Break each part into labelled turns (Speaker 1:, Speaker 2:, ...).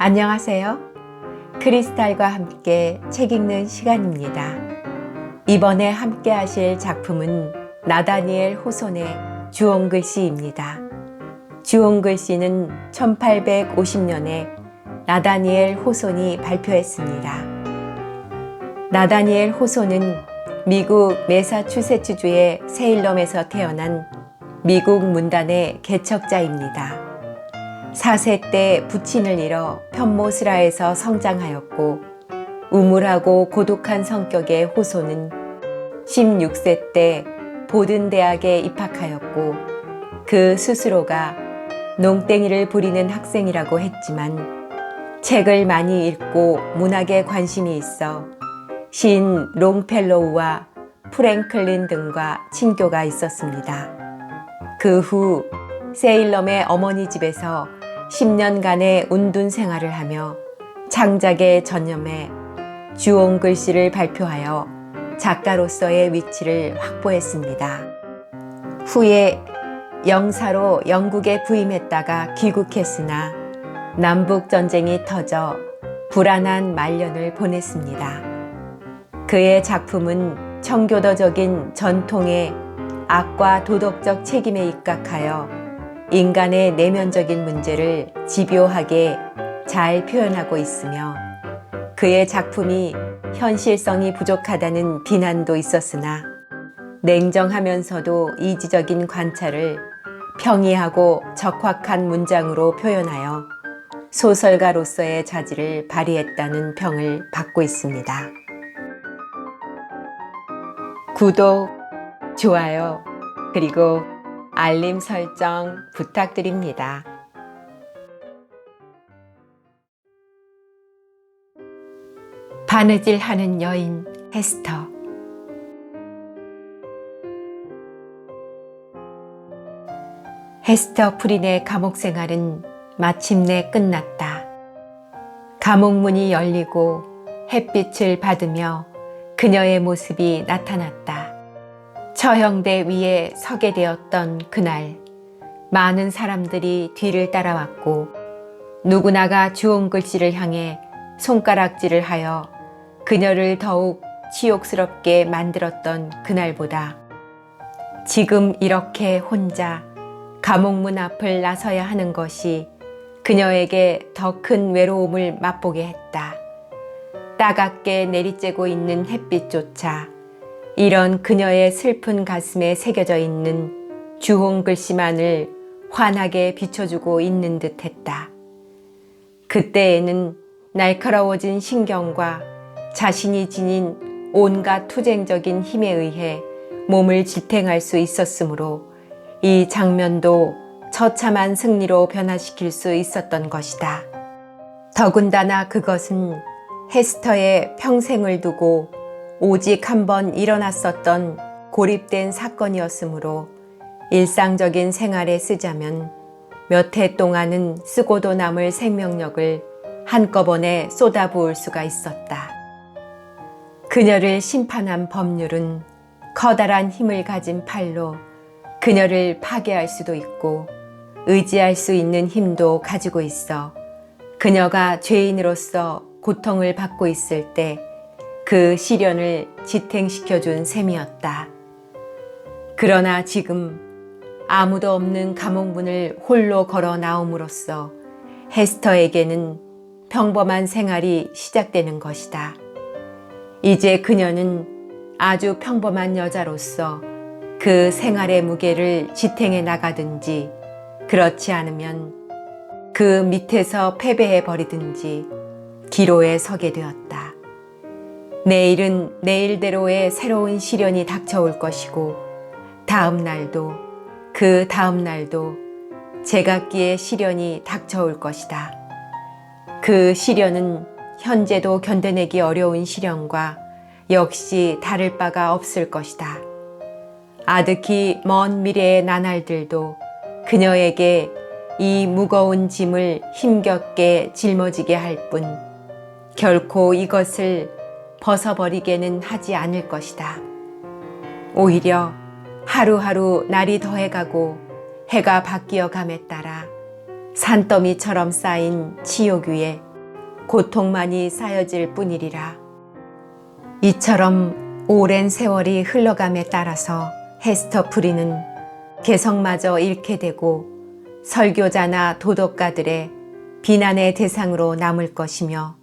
Speaker 1: 안녕하세요. 크리스탈과 함께 책 읽는 시간입니다. 이번에 함께 하실 작품은 나다니엘 호손의 주홍글씨입니다. 주홍글씨는 1850년에 나다니엘 호손이 발표했습니다. 나다니엘 호손은 미국 매사추세츠주의 세일럼에서 태어난 미국 문단의 개척자입니다. 4세 때 부친을 잃어 편모스라에서 성장하였고 우물하고 고독한 성격의 호손은 16세 때 보든 대학에 입학하였고 그 스스로가 농땡이를 부리는 학생이라고 했지만 책을 많이 읽고 문학에 관심이 있어 시인 롱펠로우와 프랭클린 등과 친교가 있었습니다. 그 후 세일럼의 어머니 집에서 10년간의 운둔 생활을 하며 창작에 전념해 주홍글씨를 발표하여 작가로서의 위치를 확보했습니다. 후에 영사로 영국에 부임했다가 귀국했으나 남북전쟁이 터져 불안한 말년을 보냈습니다. 그의 작품은 청교도적인 전통의 악과 도덕적 책임에 입각하여 인간의 내면적인 문제를 집요하게 잘 표현하고 있으며 그의 작품이 현실성이 부족하다는 비난도 있었으나 냉정하면서도 이지적인 관찰을 평이하고 적확한 문장으로 표현하여 소설가로서의 자질을 발휘했다는 평을 받고 있습니다. 구독, 좋아요, 그리고 알림 설정 부탁드립니다. 바느질하는 여인 헤스터. 헤스터 프린의 감옥 생활은 마침내 끝났다. 감옥문이 열리고 햇빛을 받으며 그녀의 모습이 나타났다. 처형대 위에 서게 되었던 그날, 많은 사람들이 뒤를 따라왔고 누구나가 주홍글씨를 향해 손가락질을 하여 그녀를 더욱 치욕스럽게 만들었던 그날보다 지금 이렇게 혼자 감옥문 앞을 나서야 하는 것이 그녀에게 더 큰 외로움을 맛보게 했다. 따갑게 내리쬐고 있는 햇빛조차 이런 그녀의 슬픈 가슴에 새겨져 있는 주홍글씨만을 환하게 비춰주고 있는 듯 했다. 그때에는 날카로워진 신경과 자신이 지닌 온갖 투쟁적인 힘에 의해 몸을 지탱할 수 있었으므로 이 장면도 처참한 승리로 변화시킬 수 있었던 것이다. 더군다나 그것은 헤스터의 평생을 두고 오직 한 번 일어났었던 고립된 사건이었으므로 일상적인 생활에 쓰자면 몇 해 동안은 쓰고도 남을 생명력을 한꺼번에 쏟아부을 수가 있었다. 그녀를 심판한 법률은 커다란 힘을 가진 팔로 그녀를 파괴할 수도 있고 의지할 수 있는 힘도 가지고 있어 그녀가 죄인으로서 고통을 받고 있을 때 그 시련을 지탱시켜준 셈이었다. 그러나 지금 아무도 없는 감옥문을 홀로 걸어 나옴으로써 헤스터에게는 평범한 생활이 시작되는 것이다. 이제 그녀는 아주 평범한 여자로서 그 생활의 무게를 지탱해 나가든지 그렇지 않으면 그 밑에서 패배해 버리든지 기로에 서게 되었다. 내일은 내일대로의 새로운 시련이 닥쳐올 것이고 다음 날도 그 다음 날도 제각기의 시련이 닥쳐올 것이다. 그 시련은 현재도 견뎌내기 어려운 시련과 역시 다를 바가 없을 것이다. 아득히 먼 미래의 나날들도 그녀에게 이 무거운 짐을 힘겹게 짊어지게 할 뿐 결코 이것을 벗어버리게는 하지 않을 것이다. 오히려 하루하루 날이 더해가고 해가 바뀌어 감에 따라 산더미처럼 쌓인 치욕 위에 고통만이 쌓여질 뿐이리라. 이처럼 오랜 세월이 흘러감에 따라서 헤스터 프리는 개성마저 잃게 되고 설교자나 도덕가들의 비난의 대상으로 남을 것이며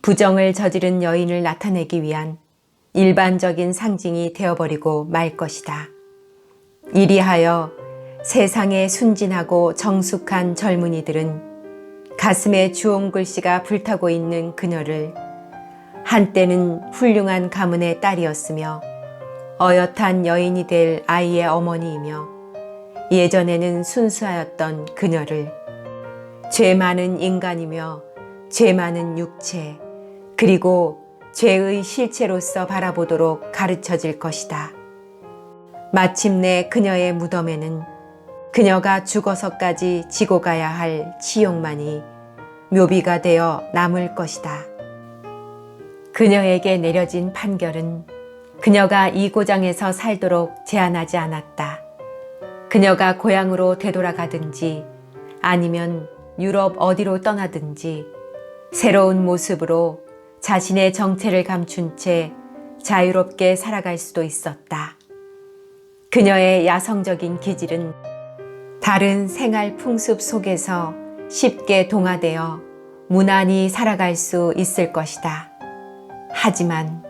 Speaker 1: 부정을 저지른 여인을 나타내기 위한 일반적인 상징이 되어버리고 말 것이다. 이리하여 세상의 순진하고 정숙한 젊은이들은 가슴에 주홍 글씨가 불타고 있는 그녀를 한때는 훌륭한 가문의 딸이었으며 어엿한 여인이 될 아이의 어머니이며 예전에는 순수하였던 그녀를 죄 많은 인간이며 죄 많은 육체 그리고 죄의 실체로서 바라보도록 가르쳐질 것이다. 마침내 그녀의 무덤에는 그녀가 죽어서까지 지고 가야 할 치욕만이 묘비가 되어 남을 것이다. 그녀에게 내려진 판결은 그녀가 이 고장에서 살도록 제한하지 않았다. 그녀가 고향으로 되돌아가든지 아니면 유럽 어디로 떠나든지 새로운 모습으로 자신의 정체를 감춘 채 자유롭게 살아갈 수도 있었다. 그녀의 야성적인 기질은 다른 생활 풍습 속에서 쉽게 동화되어 무난히 살아갈 수 있을 것이다. 하지만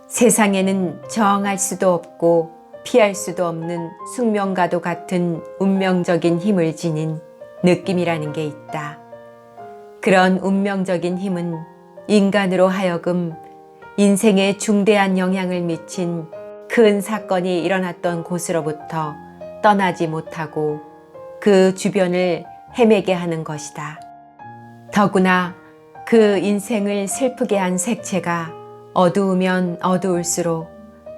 Speaker 1: 세상에는 저항할 수도 없고 피할 수도 없는 숙명과도 같은 운명적인 힘을 지닌 느낌이라는 게 있다. 그런 운명적인 힘은 인간으로 하여금 인생에 중대한 영향을 미친 큰 사건이 일어났던 곳으로부터 떠나지 못하고 그 주변을 헤매게 하는 것이다. 더구나 그 인생을 슬프게 한 색채가 어두우면 어두울수록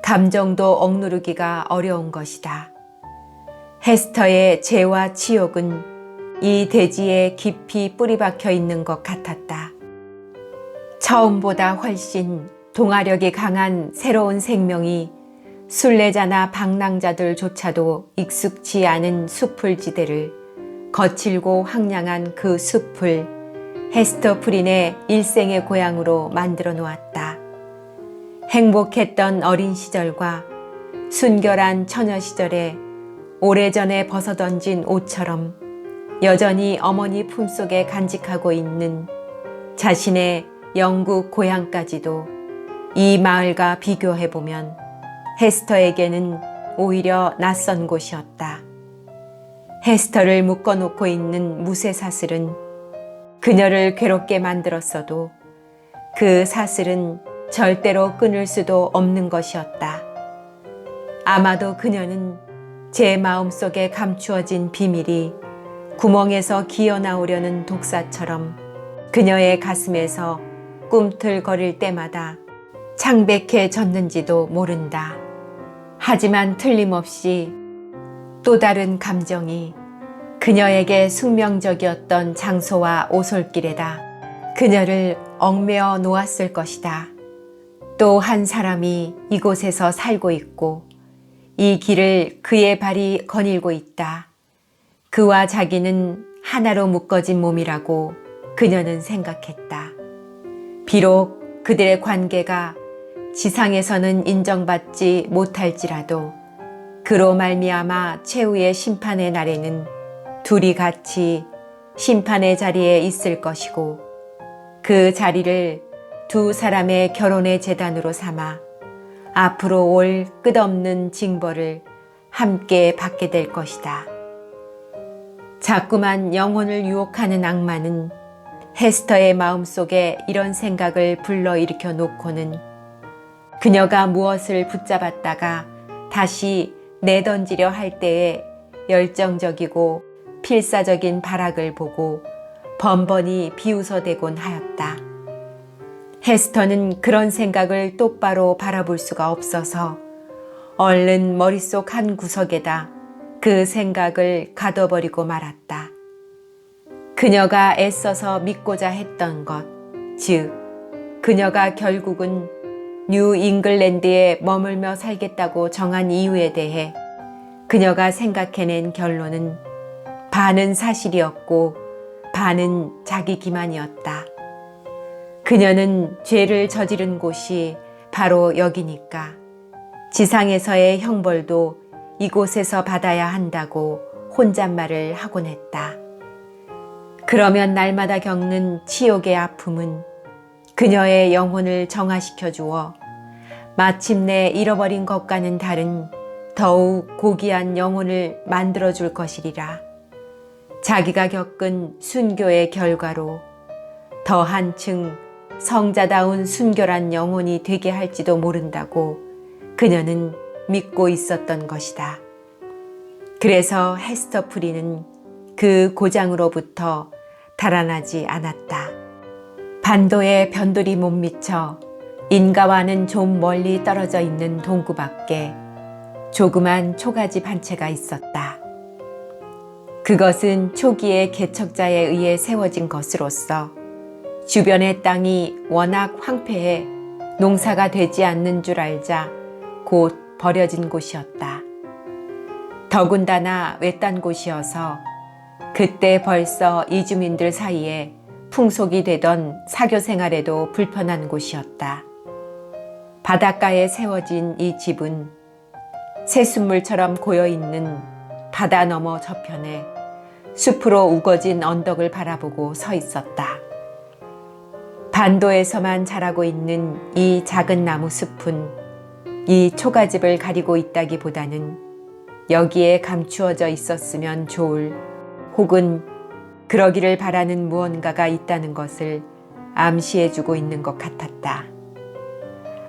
Speaker 1: 감정도 억누르기가 어려운 것이다. 헤스터의 죄와 치욕은 이 대지에 깊이 뿌리 박혀 있는 것 같았다. 처음보다 훨씬 동화력이 강한 새로운 생명이 순례자나 방랑자들조차도 익숙치 않은 숲풀지대를 거칠고 황량한 그 숲을 헤스터 프린의 일생의 고향으로 만들어 놓았다. 행복했던 어린 시절과 순결한 처녀 시절에 오래전에 벗어던진 옷처럼 여전히 어머니 품속에 간직하고 있는 자신의 영국 고향까지도 이 마을과 비교해보면 헤스터에게는 오히려 낯선 곳이었다. 헤스터를 묶어놓고 있는 무쇠 사슬은 그녀를 괴롭게 만들었어도 그 사슬은 절대로 끊을 수도 없는 것이었다. 아마도 그녀는 제 마음속에 감추어진 비밀이 구멍에서 기어나오려는 독사처럼 그녀의 가슴에서 꿈틀거릴 때마다 창백해졌는지도 모른다. 하지만 틀림없이 또 다른 감정이 그녀에게 숙명적이었던 장소와 오솔길에다 그녀를 얽매어 놓았을 것이다. 또 한 사람이 이곳에서 살고 있고 이 길을 그의 발이 거닐고 있다. 그와 자기는 하나로 묶어진 몸이라고 그녀는 생각했다. 비록 그들의 관계가 지상에서는 인정받지 못할지라도 그로 말미암아 최후의 심판의 날에는 둘이 같이 심판의 자리에 있을 것이고 그 자리를 두 사람의 결혼의 제단으로 삼아 앞으로 올 끝없는 징벌을 함께 받게 될 것이다. 자꾸만 영혼을 유혹하는 악마는 헤스터의 마음속에 이런 생각을 불러일으켜 놓고는 그녀가 무엇을 붙잡았다가 다시 내던지려 할 때에 열정적이고 필사적인 발악을 보고 번번이 비웃어대곤 하였다. 헤스터는 그런 생각을 똑바로 바라볼 수가 없어서 얼른 머릿속 한 구석에다 그 생각을 가둬버리고 말았다. 그녀가 애써서 믿고자 했던 것, 즉 그녀가 결국은 뉴 잉글랜드에 머물며 살겠다고 정한 이유에 대해 그녀가 생각해낸 결론은 반은 사실이었고 반은 자기 기만이었다. 그녀는 죄를 저지른 곳이 바로 여기니까 지상에서의 형벌도 이곳에서 받아야 한다고 혼잣말을 하곤 했다. 그러면 날마다 겪는 치욕의 아픔은 그녀의 영혼을 정화시켜 주어 마침내 잃어버린 것과는 다른 더욱 고귀한 영혼을 만들어줄 것이리라. 자기가 겪은 순교의 결과로 더 한층 성자다운 순결한 영혼이 되게 할지도 모른다고 그녀는 믿고 있었던 것이다. 그래서 헤스터 프리는 그 고장으로부터 달아나지 않았다. 반도의 변돌이 못 미쳐 인가와는 좀 멀리 떨어져 있는 동구 밖에 조그만 초가집 한 채가 있었다. 그것은 초기의 개척자에 의해 세워진 것으로서 주변의 땅이 워낙 황폐해 농사가 되지 않는 줄 알자 곧 버려진 곳이었다. 더군다나 외딴 곳이어서 그때 벌써 이주민들 사이에 풍속이 되던 사교 생활에도 불편한 곳이었다. 바닷가에 세워진 이 집은 새순물처럼 고여있는 바다 너머 저편에 숲으로 우거진 언덕을 바라보고 서 있었다. 반도에서만 자라고 있는 이 작은 나무 숲은 이 초가집을 가리고 있다기보다는 여기에 감추어져 있었으면 좋을 혹은 그러기를 바라는 무언가가 있다는 것을 암시해주고 있는 것 같았다.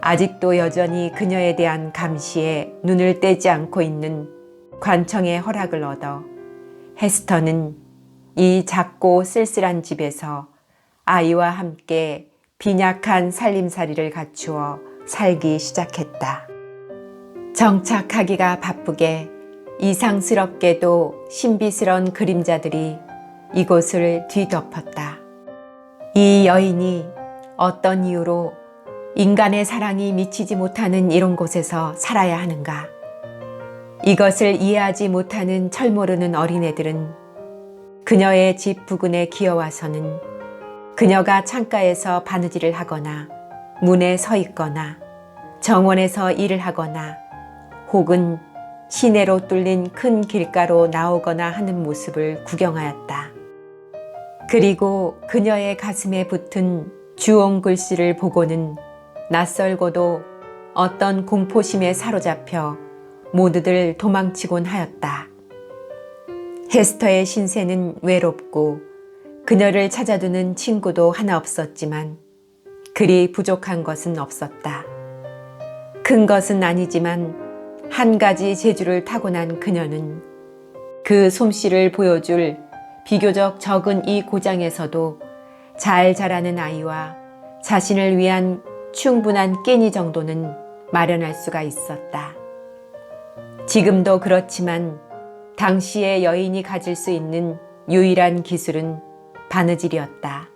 Speaker 1: 아직도 여전히 그녀에 대한 감시에 눈을 떼지 않고 있는 관청의 허락을 얻어 헤스터는 이 작고 쓸쓸한 집에서 아이와 함께 빈약한 살림살이를 갖추어 살기 시작했다. 정착하기가 바쁘게 이상스럽게도 신비스런 그림자들이 이곳을 뒤덮었다. 이 여인이 어떤 이유로 인간의 사랑이 미치지 못하는 이런 곳에서 살아야 하는가? 이것을 이해하지 못하는 철모르는 어린애들은 그녀의 집 부근에 기어와서는 그녀가 창가에서 바느질을 하거나 문에 서 있거나 정원에서 일을 하거나 혹은 시내로 뚫린 큰 길가로 나오거나 하는 모습을 구경하였다. 그리고 그녀의 가슴에 붙은 주홍 글씨를 보고는 낯설고도 어떤 공포심에 사로잡혀 모두들 도망치곤 하였다. 헤스터의 신세는 외롭고 그녀를 찾아두는 친구도 하나 없었지만 그리 부족한 것은 없었다. 큰 것은 아니지만 한 가지 재주를 타고난 그녀는 그 솜씨를 보여줄 비교적 적은 이 고장에서도 잘 자라는 아이와 자신을 위한 충분한 끼니 정도는 마련할 수가 있었다. 지금도 그렇지만 당시의 여인이 가질 수 있는 유일한 기술은 바느질이었다.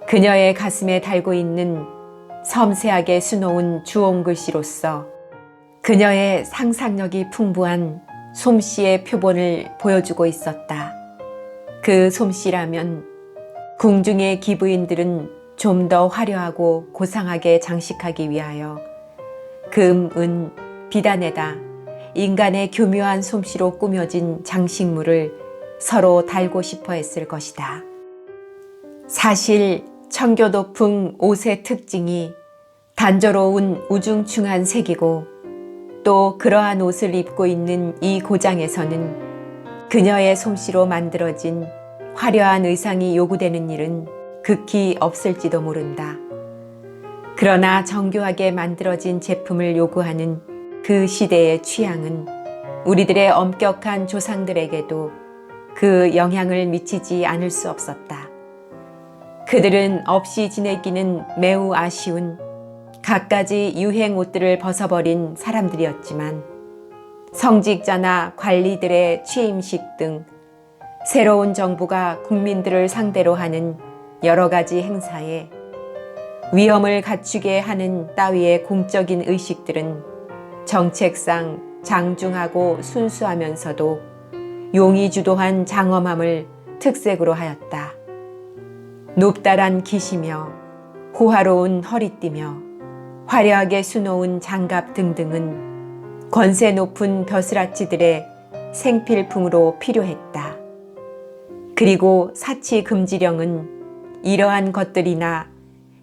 Speaker 1: 그녀의 가슴에 달고 있는 섬세하게 수놓은 주홍글씨로서 그녀의 상상력이 풍부한 솜씨의 표본을 보여주고 있었다. 그 솜씨라면 궁중의 기부인들은 좀 더 화려하고 고상하게 장식하기 위하여 금, 은, 비단에다 인간의 교묘한 솜씨로 꾸며진 장식물을 서로 달고 싶어 했을 것이다. 사실 청교도풍 옷의 특징이 단조로운 우중충한 색이고 또 그러한 옷을 입고 있는 이 고장에서는 그녀의 솜씨로 만들어진 화려한 의상이 요구되는 일은 극히 없을지도 모른다. 그러나 정교하게 만들어진 제품을 요구하는 그 시대의 취향은 우리들의 엄격한 조상들에게도 그 영향을 미치지 않을 수 없었다. 그들은 없이 지내기는 매우 아쉬운 갖가지 유행 옷들을 벗어버린 사람들이었지만 성직자나 관리들의 취임식 등 새로운 정부가 국민들을 상대로 하는 여러 가지 행사에 위엄을 갖추게 하는 따위의 공적인 의식들은 정책상 장중하고 순수하면서도 용이 주도한 장엄함을 특색으로 하였다. 높다란 기시며 호화로운 허리띠며 화려하게 수놓은 장갑 등등은 권세 높은 벼슬아치들의 생필품으로 필요했다. 그리고 사치 금지령은 이러한 것들이나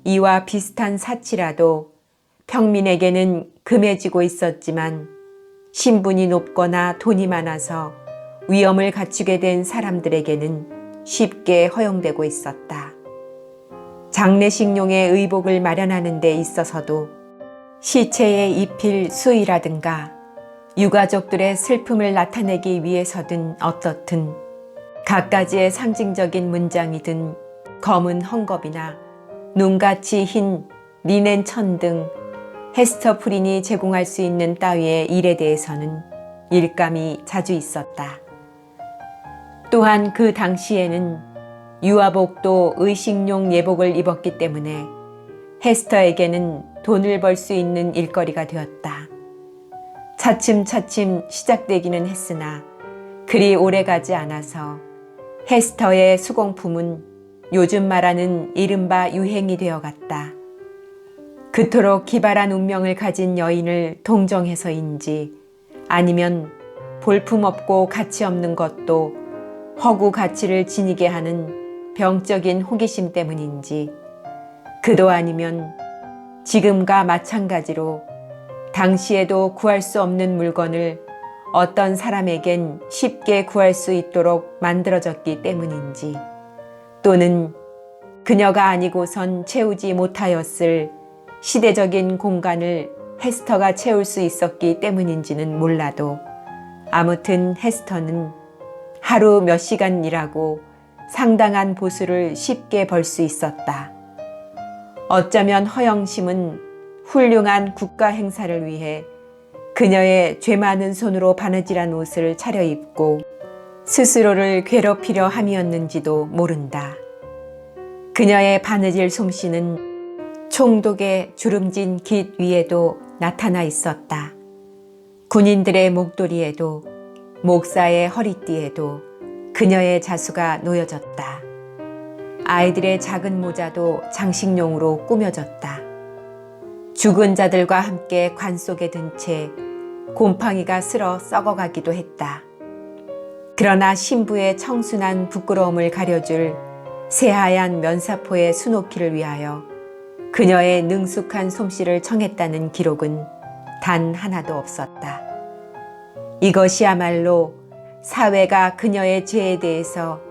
Speaker 1: 이와 비슷한 사치라도 평민에게는 금해지고 있었지만 신분이 높거나 돈이 많아서 위엄을 갖추게 된 사람들에게는 쉽게 허용되고 있었다. 장례식용의 의복을 마련하는 데 있어서도 시체에 입힐 수의라든가 유가족들의 슬픔을 나타내기 위해서든 어떻든 갖가지의 상징적인 문장이든 검은 헝겊이나 눈같이 흰 리넨 천 등 헤스터 프린이 제공할 수 있는 따위의 일에 대해서는 일감이 자주 있었다. 또한 그 당시에는 유아복도 의식용 예복을 입었기 때문에 헤스터에게는 돈을 벌 수 있는 일거리가 되었다. 차츰차츰 시작되기는 했으나 그리 오래가지 않아서 헤스터의 수공품은 요즘 말하는 이른바 유행이 되어갔다. 그토록 기발한 운명을 가진 여인을 동정해서인지 아니면 볼품없고 가치없는 것도 허구 가치를 지니게 하는 병적인 호기심 때문인지 그도 아니면 지금과 마찬가지로 당시에도 구할 수 없는 물건을 어떤 사람에겐 쉽게 구할 수 있도록 만들어졌기 때문인지 또는 그녀가 아니고선 채우지 못하였을 시대적인 공간을 헤스터가 채울 수 있었기 때문인지는 몰라도 아무튼 헤스터는 하루 몇 시간 일하고 상당한 보수를 쉽게 벌 수 있었다. 어쩌면 허영심은 훌륭한 국가 행사를 위해 그녀의 죄 많은 손으로 바느질한 옷을 차려입고 스스로를 괴롭히려 함이었는지도 모른다. 그녀의 바느질 솜씨는 총독의 주름진 깃 위에도 나타나 있었다. 군인들의 목도리에도 목사의 허리띠에도 그녀의 자수가 놓여졌다. 아이들의 작은 모자도 장식용으로 꾸며졌다. 죽은 자들과 함께 관 속에 든 채 곰팡이가 쓸어 썩어가기도 했다. 그러나 신부의 청순한 부끄러움을 가려줄 새하얀 면사포의 수놓기를 위하여 그녀의 능숙한 솜씨를 청했다는 기록은 단 하나도 없었다. 이것이야말로 사회가 그녀의 죄에 대해서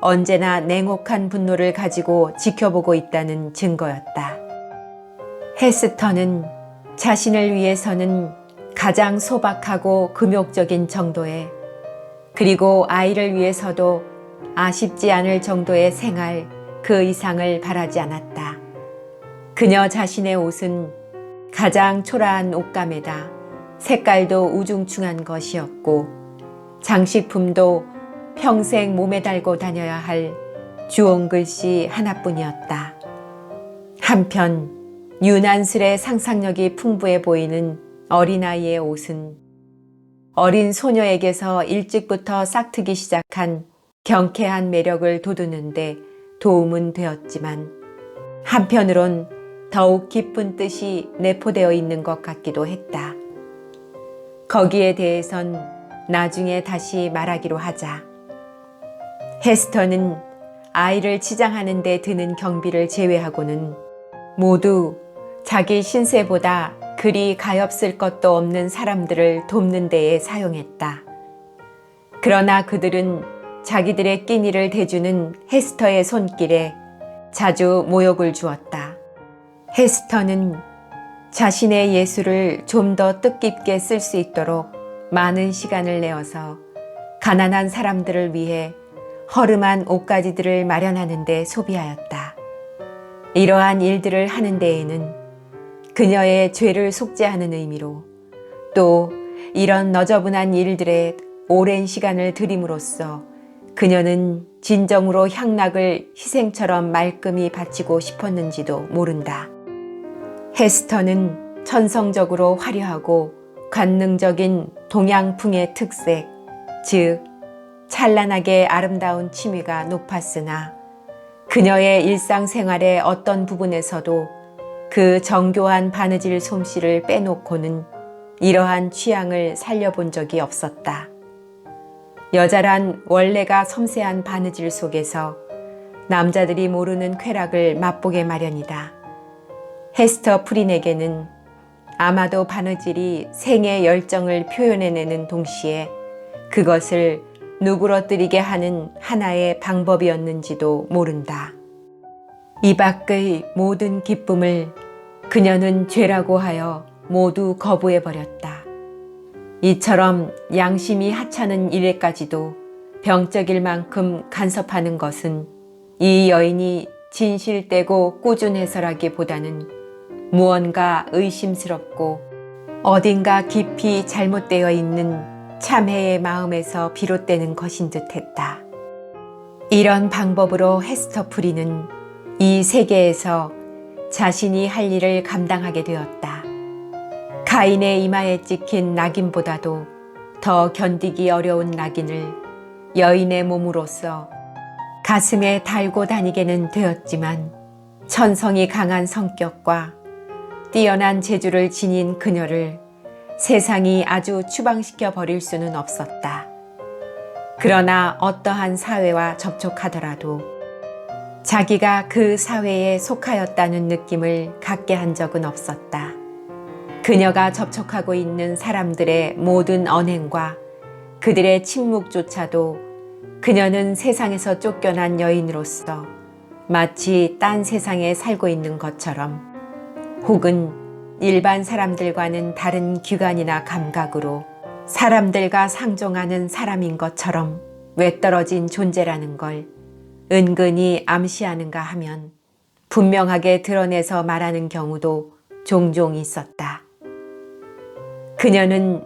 Speaker 1: 언제나 냉혹한 분노를 가지고 지켜보고 있다는 증거였다. 헤스터는 자신을 위해서는 가장 소박하고 금욕적인 정도의 그리고 아이를 위해서도 아쉽지 않을 정도의 생활 그 이상을 바라지 않았다. 그녀 자신의 옷은 가장 초라한 옷감에다 색깔도 우중충한 것이었고 장식품도 평생 몸에 달고 다녀야 할 주홍 글씨 하나뿐이었다. 한편 유난스레 상상력이 풍부해 보이는 어린아이의 옷은 어린 소녀에게서 일찍부터 싹트기 시작한 경쾌한 매력을 돋우는데 도움은 되었지만 한편으론 더욱 깊은 뜻이 내포되어 있는 것 같기도 했다. 거기에 대해선 나중에 다시 말하기로 하자. 헤스터는 아이를 치장하는 데 드는 경비를 제외하고는 모두 자기 신세보다 그리 가엾을 것도 없는 사람들을 돕는 데에 사용했다. 그러나 그들은 자기들의 끼니를 대주는 헤스터의 손길에 자주 모욕을 주었다. 헤스터는 자신의 예술을 좀 더 뜻깊게 쓸 수 있도록 많은 시간을 내어서 가난한 사람들을 위해 허름한 옷가지들을 마련하는 데 소비하였다. 이러한 일들을 하는 데에는 그녀의 죄를 속죄하는 의미로 또 이런 너저분한 일들에 오랜 시간을 들임으로써 그녀는 진정으로 향락을 희생처럼 말끔히 바치고 싶었는지도 모른다. 헤스터는 천성적으로 화려하고 관능적인 동양풍의 특색, 즉 찬란하게 아름다운 취미가 높았으나 그녀의 일상생활의 어떤 부분에서도 그 정교한 바느질 솜씨를 빼놓고는 이러한 취향을 살려본 적이 없었다. 여자란 원래가 섬세한 바느질 속에서 남자들이 모르는 쾌락을 맛보게 마련이다. 헤스터 프린에게는 아마도 바느질이 생의 열정을 표현해내는 동시에 그것을 누그러뜨리게 하는 하나의 방법이었는지도 모른다. 이 밖의 모든 기쁨을 그녀는 죄라고 하여 모두 거부해버렸다. 이처럼 양심이 하찮은 일에까지도 병적일 만큼 간섭하는 것은 이 여인이 진실되고 꾸준해서라기보다는 무언가 의심스럽고 어딘가 깊이 잘못되어 있는 참회의 마음에서 비롯되는 것인 듯했다. 이런 방법으로 헤스터 프리는 이 세계에서 자신이 할 일을 감당하게 되었다. 가인의 이마에 찍힌 낙인보다도 더 견디기 어려운 낙인을 여인의 몸으로써 가슴에 달고 다니게는 되었지만 천성이 강한 성격과 뛰어난 재주를 지닌 그녀를 세상이 아주 추방시켜 버릴 수는 없었다. 그러나 어떠한 사회와 접촉하더라도 자기가 그 사회에 속하였다는 느낌을 갖게 한 적은 없었다. 그녀가 접촉하고 있는 사람들의 모든 언행과 그들의 침묵조차도 그녀는 세상에서 쫓겨난 여인으로서 마치 딴 세상에 살고 있는 것처럼 혹은 일반 사람들과는 다른 귀관이나 감각으로 사람들과 상종하는 사람인 것처럼 외떨어진 존재라는 걸 은근히 암시하는가 하면 분명하게 드러내서 말하는 경우도 종종 있었다. 그녀는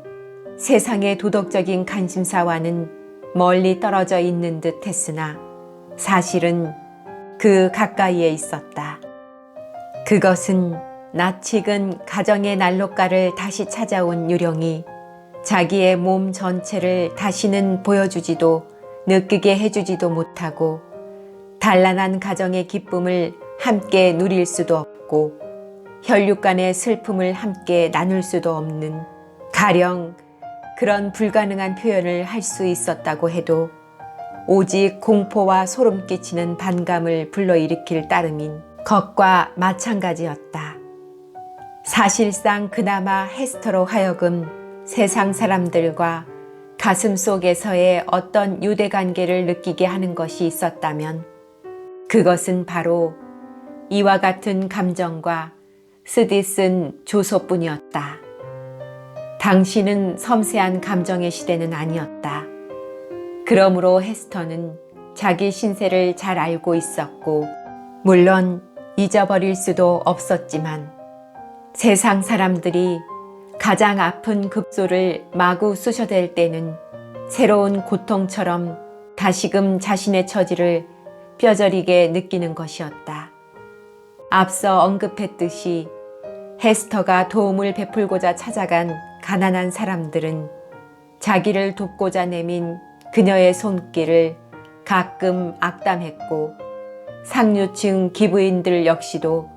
Speaker 1: 세상의 도덕적인 관심사와는 멀리 떨어져 있는 듯 했으나 사실은 그 가까이에 있었다. 그것은 낯익은 가정의 난로가를 다시 찾아온 유령이 자기의 몸 전체를 다시는 보여주지도 느끼게 해주지도 못하고 단란한 가정의 기쁨을 함께 누릴 수도 없고 혈육 간의 슬픔을 함께 나눌 수도 없는 가령 그런 불가능한 표현을 할 수 있었다고 해도 오직 공포와 소름 끼치는 반감을 불러일으킬 따름인 것과 마찬가지였다. 사실상 그나마 헤스터로 하여금 세상 사람들과 가슴 속에서의 어떤 유대관계를 느끼게 하는 것이 있었다면 그것은 바로 이와 같은 감정과 쓰디 쓴 조소뿐이었다. 당신은 섬세한 감정의 시대는 아니었다. 그러므로 헤스터는 자기 신세를 잘 알고 있었고 물론 잊어버릴 수도 없었지만 세상 사람들이 가장 아픈 급소를 마구 쑤셔댈 때는 새로운 고통처럼 다시금 자신의 처지를 뼈저리게 느끼는 것이었다. 앞서 언급했듯이 헤스터가 도움을 베풀고자 찾아간 가난한 사람들은 자기를 돕고자 내민 그녀의 손길을 가끔 악담했고 상류층 기부인들 역시도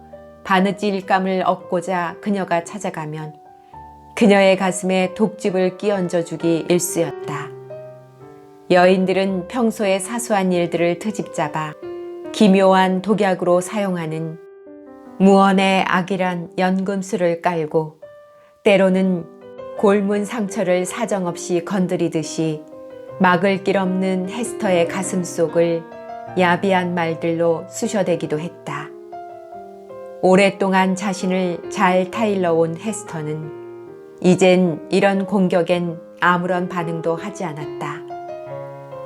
Speaker 1: 바느질감을 얻고자 그녀가 찾아가면 그녀의 가슴에 독집을 끼얹어 주기 일쑤였다. 여인들은 평소의 사소한 일들을 트집잡아 기묘한 독약으로 사용하는 무언의 악이란 연금술을 깔고 때로는 골문 상처를 사정없이 건드리듯이 막을 길 없는 헤스터의 가슴 속을 야비한 말들로 쑤셔대기도 했다. 오랫동안 자신을 잘 타일러온 헤스터는 이젠 이런 공격엔 아무런 반응도 하지 않았다.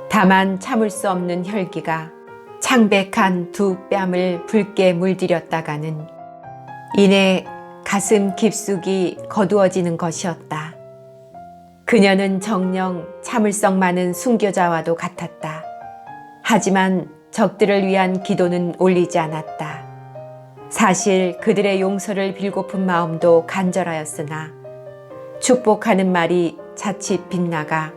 Speaker 1: 다만 참을 수 없는 혈기가 창백한 두 뺨을 붉게 물들였다가는 이내 가슴 깊숙이 거두어지는 것이었다. 그녀는 정녕 참을성 많은 순교자와도 같았다. 하지만 적들을 위한 기도는 올리지 않았다. 사실 그들의 용서를 빌고픈 마음도 간절하였으나 축복하는 말이 자칫 빗나가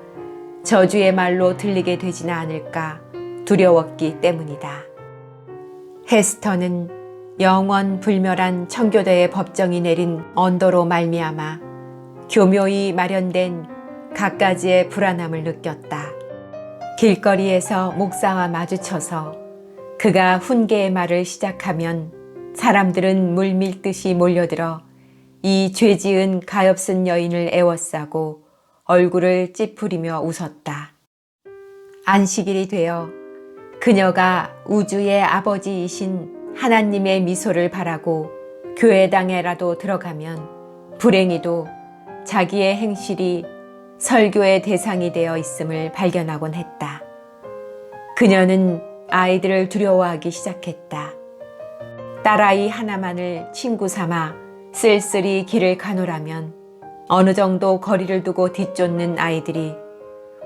Speaker 1: 저주의 말로 들리게 되지는 않을까 두려웠기 때문이다. 헤스터는 영원 불멸한 청교도의 법정이 내린 언도로 말미암아 교묘히 마련된 갖가지의 불안함을 느꼈다. 길거리에서 목사와 마주쳐서 그가 훈계의 말을 시작하면 사람들은 물밀듯이 몰려들어 이 죄지은 가엾은 여인을 애워싸고 얼굴을 찌푸리며 웃었다. 안식일이 되어 그녀가 우주의 아버지이신 하나님의 미소를 바라고 교회당에라도 들어가면 불행히도 자기의 행실이 설교의 대상이 되어 있음을 발견하곤 했다. 그녀는 아이들을 두려워하기 시작했다. 딸아이 하나만을 친구 삼아 쓸쓸히 길을 가노라면 어느 정도 거리를 두고 뒤쫓는 아이들이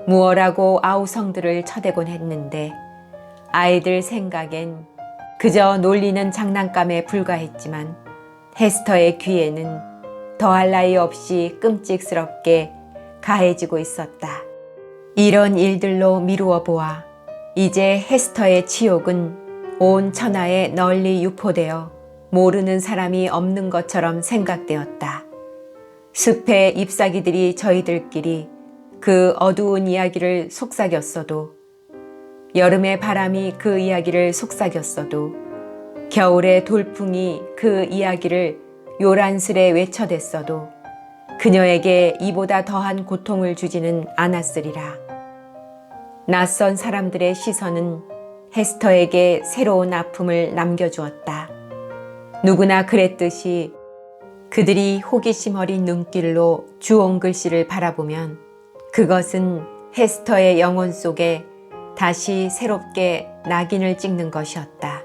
Speaker 1: 무어라고 아우성들을 쳐대곤 했는데 아이들 생각엔 그저 놀리는 장난감에 불과했지만 헤스터의 귀에는 더할 나위 없이 끔찍스럽게 가해지고 있었다. 이런 일들로 미루어 보아 이제 헤스터의 치욕은 온 천하에 널리 유포되어 모르는 사람이 없는 것처럼 생각되었다. 숲의 잎사귀들이 저희들끼리 그 어두운 이야기를 속삭였어도, 여름의 바람이 그 이야기를 속삭였어도, 겨울의 돌풍이 그 이야기를 요란스레 외쳐댔어도 그녀에게 이보다 더한 고통을 주지는 않았으리라. 낯선 사람들의 시선은 헤스터에게 새로운 아픔을 남겨주었다. 누구나 그랬듯이 그들이 호기심 어린 눈길로 주홍 글씨를 바라보면 그것은 헤스터의 영혼 속에 다시 새롭게 낙인을 찍는 것이었다.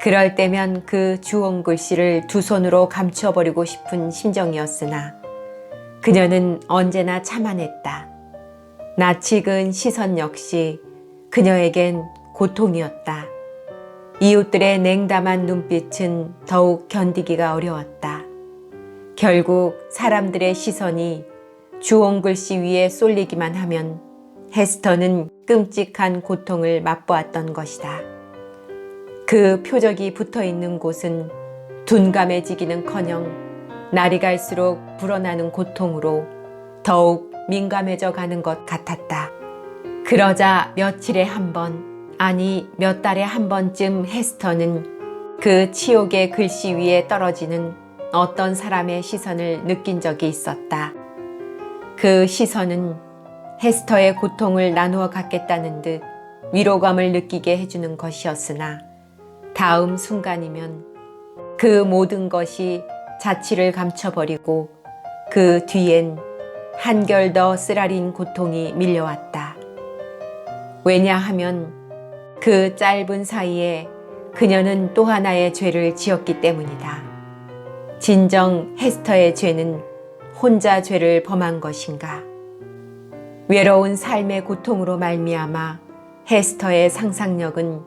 Speaker 1: 그럴 때면 그 주홍 글씨를 두 손으로 감춰버리고 싶은 심정이었으나 그녀는 언제나 참아냈다. 낯이 그은 시선 역시 그녀에겐 고통이었다. 이웃들의 냉담한 눈빛은 더욱 견디기가 어려웠다. 결국 사람들의 시선이 주홍 글씨 위에 쏠리기만 하면 헤스터는 끔찍한 고통을 맛보았던 것이다. 그 표적이 붙어있는 곳은 둔감해지기는커녕 날이 갈수록 불어나는 고통으로 더욱 민감해져 가는 것 같았다. 그러자 며칠에 한 번, 아니 몇 달에 한 번쯤 헤스터는 그 치욕의 글씨 위에 떨어지는 어떤 사람의 시선을 느낀 적이 있었다. 그 시선은 헤스터의 고통을 나누어 갖겠다는 듯 위로감을 느끼게 해주는 것이었으나 다음 순간이면 그 모든 것이 자취를 감춰버리고 그 뒤엔 한결 더 쓰라린 고통이 밀려왔다. 왜냐하면 그 짧은 사이에 그녀는 또 하나의 죄를 지었기 때문이다. 진정 헤스터의 죄는 혼자 죄를 범한 것인가? 외로운 삶의 고통으로 말미암아 헤스터의 상상력은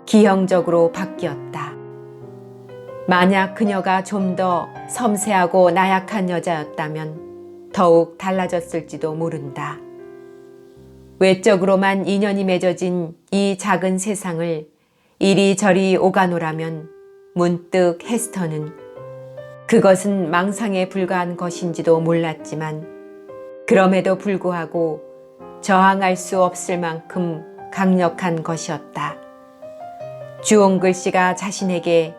Speaker 1: 기형적으로 바뀌었다. 만약 그녀가 좀 더 섬세하고 나약한 여자였다면 더욱 달라졌을지도 모른다. 외적으로만 인연이 맺어진 이 작은 세상을 이리저리 오가노라면 문득 헤스터는 그것은 망상에 불과한 것인지도 몰랐지만 그럼에도 불구하고 저항할 수 없을 만큼 강력한 것이었다. 주홍 글씨가 자신에게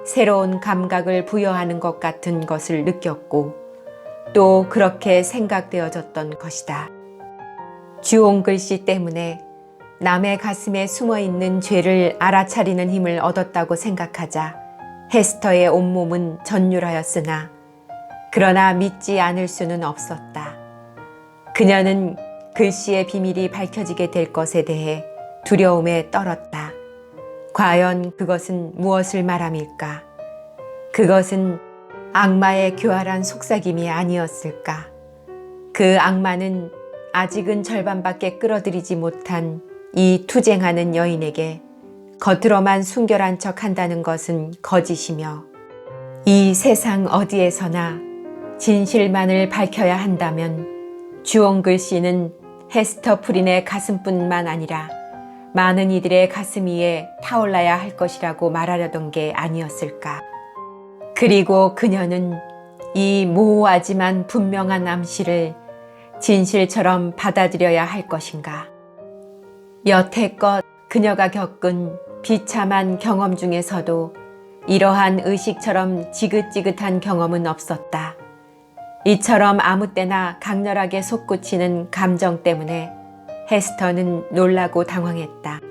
Speaker 1: 새로운 감각을 부여하는 것 같은 것을 느꼈고 또 그렇게 생각되어졌던 것이다. 주홍 글씨 때문에 남의 가슴에 숨어있는 죄를 알아차리는 힘을 얻었다고 생각하자 헤스터의 온몸은 전율하였으나 그러나 믿지 않을 수는 없었다. 그녀는 글씨의 비밀이 밝혀지게 될 것에 대해 두려움에 떨었다. 과연 그것은 무엇을 말함일까? 그것은 악마의 교활한 속삭임이 아니었을까? 그 악마는 아직은 절반밖에 끌어들이지 못한 이 투쟁하는 여인에게 겉으로만 순결한 척 한다는 것은 거짓이며 이 세상 어디에서나 진실만을 밝혀야 한다면 주홍 글씨는 헤스터 프린의 가슴뿐만 아니라 많은 이들의 가슴 위에 타올라야 할 것이라고 말하려던 게 아니었을까. 그리고 그녀는 이 모호하지만 분명한 암시를 진실처럼 받아들여야 할 것인가. 여태껏 그녀가 겪은 비참한 경험 중에서도 이러한 의식처럼 지긋지긋한 경험은 없었다. 이처럼 아무 때나 강렬하게 솟구치는 감정 때문에 헤스터는 놀라고 당황했다.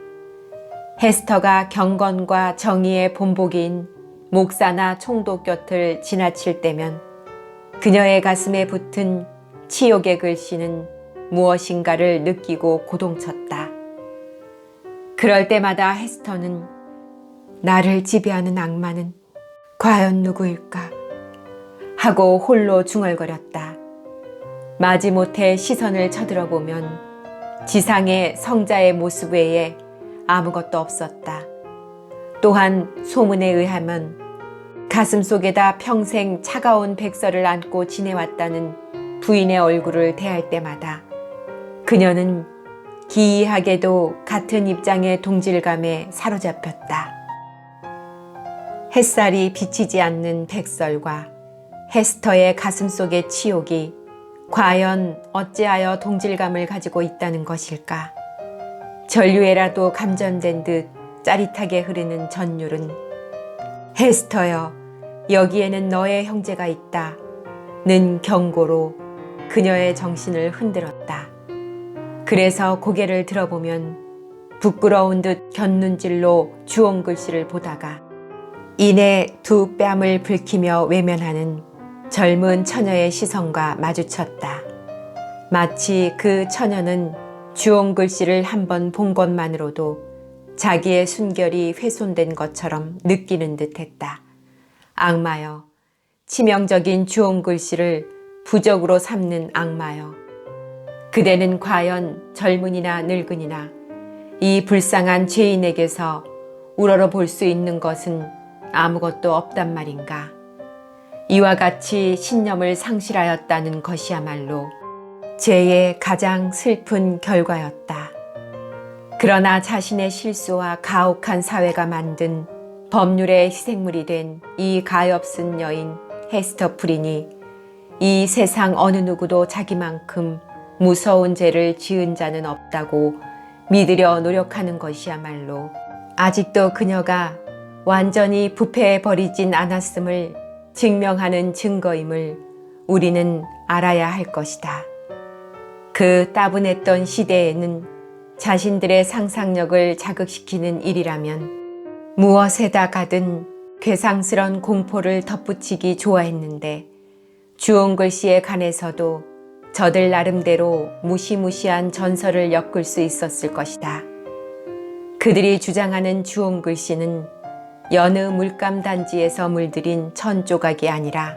Speaker 1: 헤스터가 경건과 정의의 본보기인 목사나 총독 곁을 지나칠 때면 그녀의 가슴에 붙은 치욕의 글씨는 무엇인가를 느끼고 고동쳤다. 그럴 때마다 헤스터는 나를 지배하는 악마는 과연 누구일까? 하고 홀로 중얼거렸다. 마지못해 시선을 쳐들어보면 지상의 성자의 모습 외에 아무것도 없었다. 또한 소문에 의하면 가슴 속에다 평생 차가운 백설을 안고 지내왔다는 부인의 얼굴을 대할 때마다 그녀는 기이하게도 같은 입장의 동질감에 사로잡혔다. 햇살이 비치지 않는 백설과 헤스터의 가슴 속의 치욕이 과연 어찌하여 동질감을 가지고 있다는 것일까? 전류에라도 감전된 듯 짜릿하게 흐르는 전율은 헤스터여, 여기에는 너의 형제가 있다 는 경고로 그녀의 정신을 흔들었다. 그래서 고개를 들어보면 부끄러운 듯 곁눈질로 주홍 글씨를 보다가 이내 두 뺨을 붉히며 외면하는 젊은 처녀의 시선과 마주쳤다. 마치 그 처녀는 주홍 글씨를 한번 본 것만으로도 자기의 순결이 훼손된 것처럼 느끼는 듯했다. 악마여, 치명적인 주홍 글씨를 부적으로 삼는 악마여, 그대는 과연 젊은이나 늙은이나 이 불쌍한 죄인에게서 우러러 볼 수 있는 것은 아무것도 없단 말인가. 이와 같이 신념을 상실하였다는 것이야말로 죄의 가장 슬픈 결과였다. 그러나 자신의 실수와 가혹한 사회가 만든 법률의 희생물이 된 이 가엾은 여인 헤스터 프린이 이 세상 어느 누구도 자기만큼 무서운 죄를 지은 자는 없다고 믿으려 노력하는 것이야말로 아직도 그녀가 완전히 부패해버리진 않았음을 증명하는 증거임을 우리는 알아야 할 것이다. 그 따분했던 시대에는 자신들의 상상력을 자극시키는 일이라면 무엇에다 가든 괴상스런 공포를 덧붙이기 좋아했는데 주홍 글씨에 관해서도 저들 나름대로 무시무시한 전설을 엮을 수 있었을 것이다. 그들이 주장하는 주홍 글씨는 여느 물감 단지에서 물들인 천조각이 아니라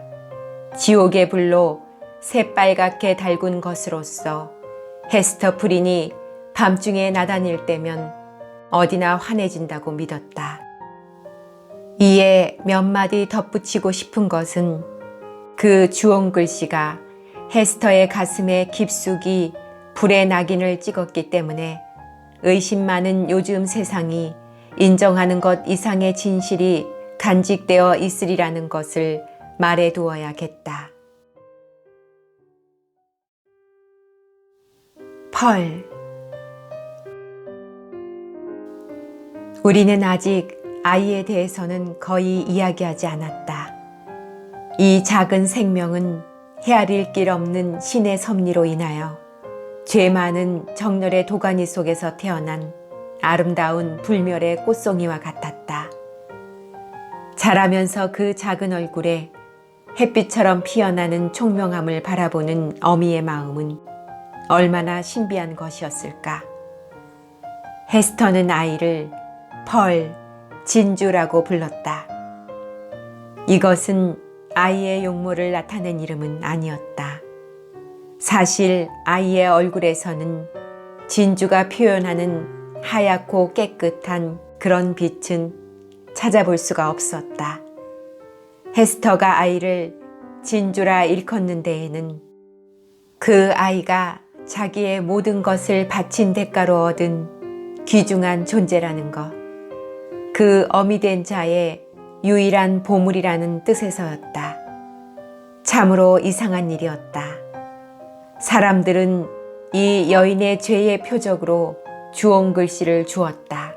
Speaker 1: 지옥의 불로 새빨갛게 달군 것으로서 헤스터 프린이 밤중에 나다닐 때면 어디나 환해진다고 믿었다. 이에 몇 마디 덧붙이고 싶은 것은 그 주홍 글씨가 헤스터의 가슴에 깊숙이 불의 낙인을 찍었기 때문에 의심 많은 요즘 세상이 인정하는 것 이상의 진실이 간직되어 있으리라는 것을 말해두어야겠다. 펄. 우리는 아직 아이에 대해서는 거의 이야기하지 않았다. 이 작은 생명은 헤아릴 길 없는 신의 섭리로 인하여 죄 많은 정열의 도가니 속에서 태어난 아름다운 불멸의 꽃송이와 같았다. 자라면서 그 작은 얼굴에 햇빛처럼 피어나는 총명함을 바라보는 어미의 마음은 얼마나 신비한 것이었을까. 헤스터는 아이를 펄, 진주라고 불렀다. 이것은 아이의 용모를 나타낸 이름은 아니었다. 사실 아이의 얼굴에서는 진주가 표현하는 하얗고 깨끗한 그런 빛은 찾아볼 수가 없었다. 헤스터가 아이를 진주라 일컫는 데에는 그 아이가 자기의 모든 것을 바친 대가로 얻은 귀중한 존재라는 것. 그 어미 된 자의 유일한 보물이라는 뜻에서였다. 참으로 이상한 일이었다. 사람들은 이 여인의 죄의 표적으로 주홍 글씨를 주었다.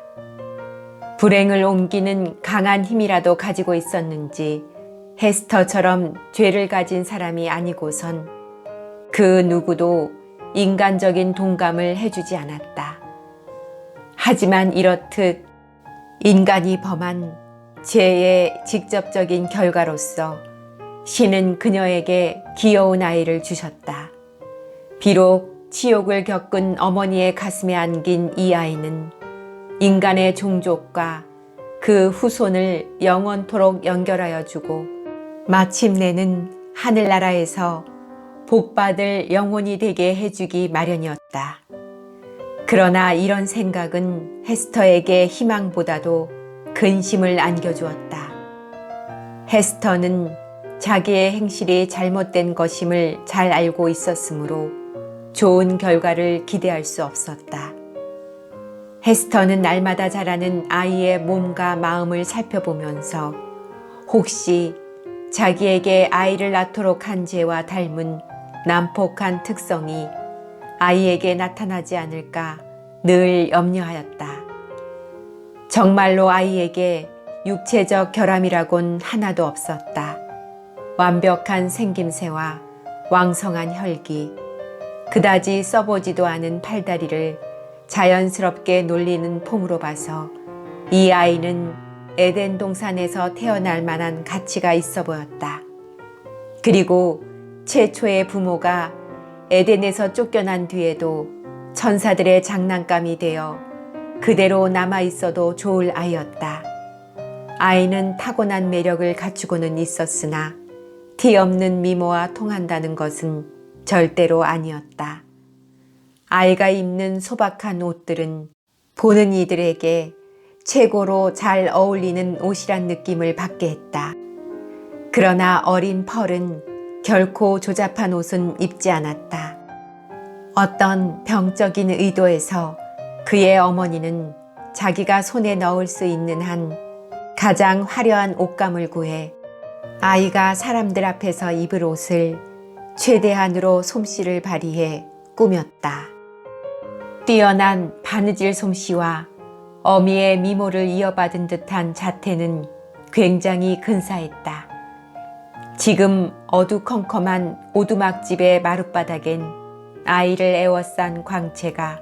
Speaker 1: 불행을 옮기는 강한 힘이라도 가지고 있었는지 헤스터처럼 죄를 가진 사람이 아니고선 그 누구도 인간적인 동감을 해주지 않았다. 하지만 이렇듯 인간이 범한 죄의 직접적인 결과로서 신은 그녀에게 귀여운 아이를 주셨다. 비록 치욕을 겪은 어머니의 가슴에 안긴 이 아이는 인간의 종족과 그 후손을 영원토록 연결하여 주고 마침내는 하늘나라에서 복받을 영혼이 되게 해주기 마련이었다. 그러나 이런 생각은 헤스터에게 희망보다도 근심을 안겨주었다. 헤스터는 자기의 행실이 잘못된 것임을 잘 알고 있었으므로 좋은 결과를 기대할 수 없었다. 헤스터는 날마다 자라는 아이의 몸과 마음을 살펴보면서 혹시 자기에게 아이를 낳도록 한 죄와 닮은 난폭한 특성이 아이에게 나타나지 않을까 늘 염려하였다. 정말로 아이에게 육체적 결함이라곤 하나도 없었다. 완벽한 생김새와 왕성한 혈기, 그다지 써보지도 않은 팔다리를 자연스럽게 놀리는 폼으로 봐서 이 아이는 에덴 동산에서 태어날 만한 가치가 있어 보였다. 그리고 최초의 부모가 에덴에서 쫓겨난 뒤에도 천사들의 장난감이 되어 그대로 남아있어도 좋을 아이였다. 아이는 타고난 매력을 갖추고는 있었으나 티 없는 미모와 통한다는 것은 절대로 아니었다. 아이가 입는 소박한 옷들은 보는 이들에게 최고로 잘 어울리는 옷이란 느낌을 받게 했다. 그러나 어린 펄은 결코 조잡한 옷은 입지 않았다. 어떤 병적인 의도에서 그의 어머니는 자기가 손에 넣을 수 있는 한 가장 화려한 옷감을 구해 아이가 사람들 앞에서 입을 옷을 최대한으로 솜씨를 발휘해 꾸몄다. 뛰어난 바느질 솜씨와 어미의 미모를 이어받은 듯한 자태는 굉장히 근사했다. 지금 어두컴컴한 오두막집의 마룻바닥엔 아이를 에워싼 광채가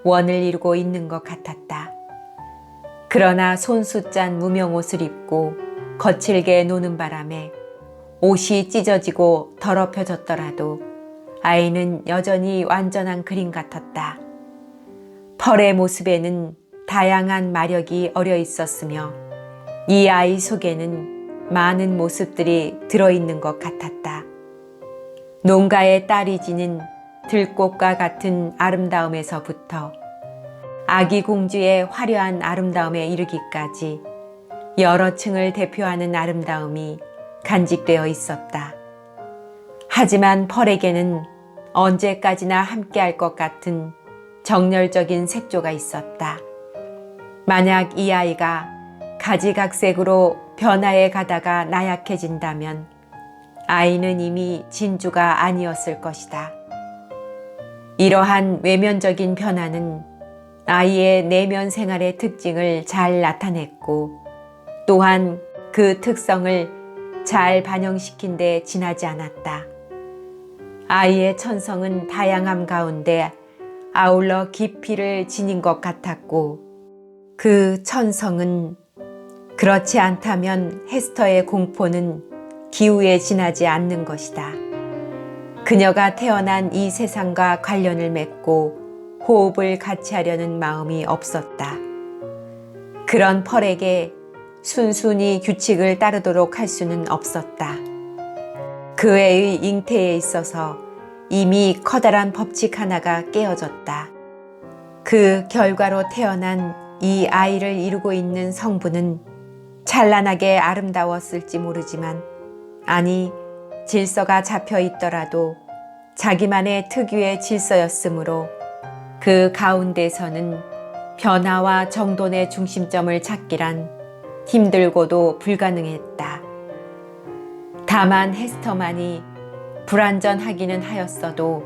Speaker 1: 원을 이루고 있는 것 같았다. 그러나 손수 짠 무명옷을 입고 거칠게 노는 바람에 옷이 찢어지고 더럽혀졌더라도 아이는 여전히 완전한 그림 같았다. 펄의 모습에는 다양한 마력이 어려 있었으며 이 아이 속에는 많은 모습들이 들어있는 것 같았다. 농가의 딸이 지닌 들꽃과 같은 아름다움에서부터 아기 공주의 화려한 아름다움에 이르기까지 여러 층을 대표하는 아름다움이 간직되어 있었다. 하지만 펄에게는 언제까지나 함께할 것 같은 정열적인 색조가 있었다. 만약 이 아이가 가지각색으로 변화해 가다가 나약해진다면 아이는 이미 진주가 아니었을 것이다. 이러한 외면적인 변화는 아이의 내면 생활의 특징을 잘 나타냈고 또한 그 특성을 잘 반영시킨 데 지나지 않았다. 아이의 천성은 다양함 가운데 아울러 깊이를 지닌 것 같았고 그 천성은 그렇지 않다면 헤스터의 공포는 기우에 지나지 않는 것이다. 그녀가 태어난 이 세상과 관련을 맺고 호흡을 같이 하려는 마음이 없었다. 그런 펄에게 순순히 규칙을 따르도록 할 수는 없었다. 그 애의 잉태에 있어서 이미 커다란 법칙 하나가 깨어졌다. 그 결과로 태어난 이 아이를 이루고 있는 성부는 찬란하게 아름다웠을지 모르지만 아니 질서가 잡혀 있더라도 자기만의 특유의 질서였으므로 그 가운데서는 변화와 정돈의 중심점을 찾기란 힘들고도 불가능했다. 다만 헤스터만이 불완전하기는 하였어도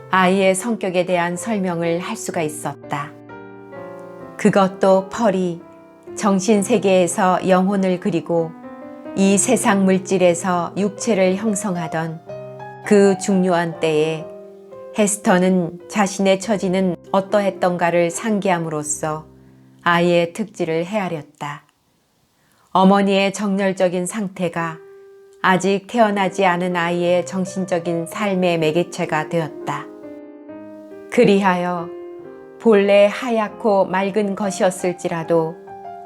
Speaker 1: 아이의 성격에 대한 설명을 할 수가 있었다. 그것도 펄이 정신세계에서 영혼을 그리고 이 세상 물질에서 육체를 형성하던 그 중요한 때에 헤스터는 자신의 처지는 어떠했던가를 상기함으로써 아이의 특질을 헤아렸다. 어머니의 정열적인 상태가 아직 태어나지 않은 아이의 정신적인 삶의 매개체가 되었다. 그리하여 본래 하얗고 맑은 것이었을지라도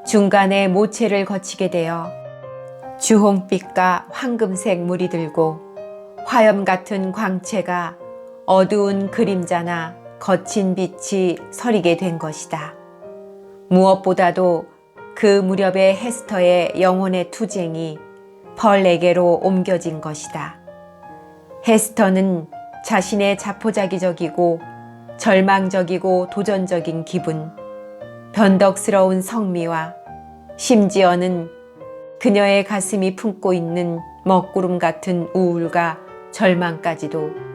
Speaker 1: 중간에 모체를 거치게 되어 주홍빛과 황금색 물이 들고 화염 같은 광채가 어두운 그림자나 거친 빛이 서리게 된 것이다. 무엇보다도 그 무렵의 헤스터의 영혼의 투쟁이 펄에게로 옮겨진 것이다. 헤스터는 자신의 자포자기적이고 절망적이고 도전적인 기분, 변덕스러운 성미와 심지어는 그녀의 가슴이 품고 있는 먹구름 같은 우울과 절망까지도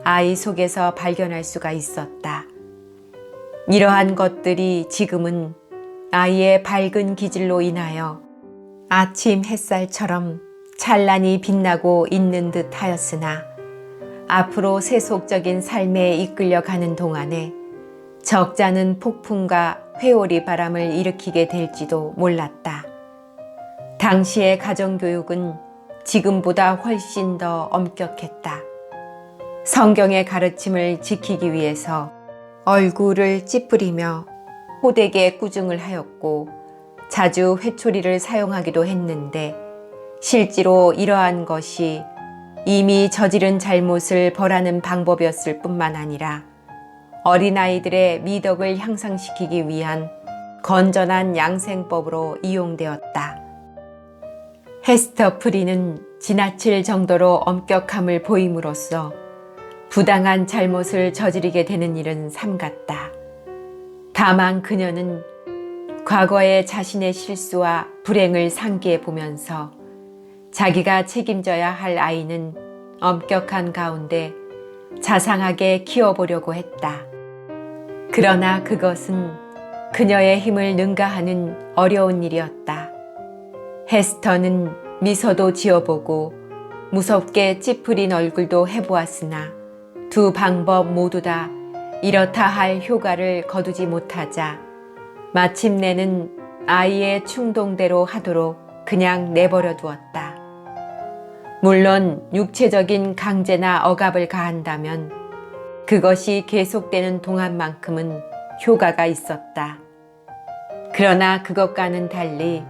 Speaker 1: 아이 속에서 발견할 수가 있었다. 이러한 것들이 지금은 아이의 밝은 기질로 인하여 아침 햇살처럼 찬란히 빛나고 있는 듯 하였으나 앞으로 세속적인 삶에 이끌려가는 동안에 적잖은 폭풍과 회오리 바람을 일으키게 될지도 몰랐다. 당시의 가정교육은 지금보다 훨씬 더 엄격했다. 성경의 가르침을 지키기 위해서 얼굴을 찌푸리며 호되게 꾸중을 하였고 자주 회초리를 사용하기도 했는데 실제로 이러한 것이 이미 저지른 잘못을 벌하는 방법이었을 뿐만 아니라 어린아이들의 미덕을 향상시키기 위한 건전한 양생법으로 이용되었다. 헤스터 프리는 지나칠 정도로 엄격함을 보임으로써 부당한 잘못을 저지르게 되는 일은 삼갔다. 다만 그녀는 과거의 자신의 실수와 불행을 상기해 보면서 자기가 책임져야 할 아이는 엄격한 가운데 자상하게 키워보려고 했다. 그러나 그것은 그녀의 힘을 능가하는 어려운 일이었다. 헤스터는 미소도 지어보고 무섭게 찌푸린 얼굴도 해보았으나 두 방법 모두 다 이렇다 할 효과를 거두지 못하자 마침내는 아이의 충동대로 하도록 그냥 내버려 두었다. 물론 육체적인 강제나 억압을 가한다면 그것이 계속되는 동안만큼은 효과가 있었다. 그러나 그것과는 달리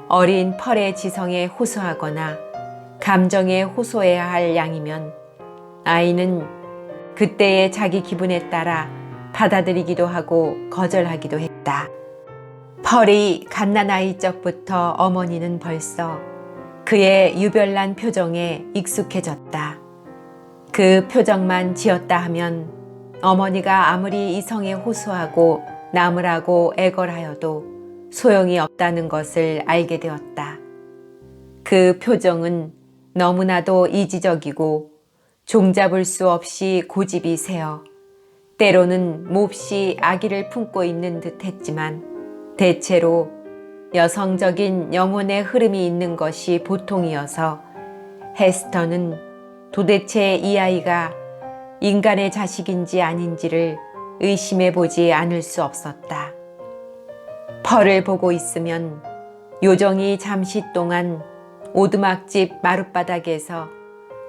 Speaker 1: 어린 펄의 지성에 호소하거나 감정에 호소해야 할 양이면 아이는 그때의 자기 기분에 따라 받아들이기도 하고 거절하기도 했다. 펄이 갓난아이 적부터 어머니는 벌써 그의 유별난 표정에 익숙해졌다. 그 표정만 지었다 하면 어머니가 아무리 이성에 호소하고 나무라고 애걸하여도 소용이 없다는 것을 알게 되었다. 그 표정은 너무나도 이지적이고 종잡을 수 없이 고집이 세어 때로는 몹시 악의를 품고 있는 듯 했지만 대체로 여성적인 영혼의 흐름이 있는 것이 보통이어서 헤스터는 도대체 이 아이가 인간의 자식인지 아닌지를 의심해 보지 않을 수 없었다. 펄을 보고 있으면 요정이 잠시 동안 오두막집 마룻바닥에서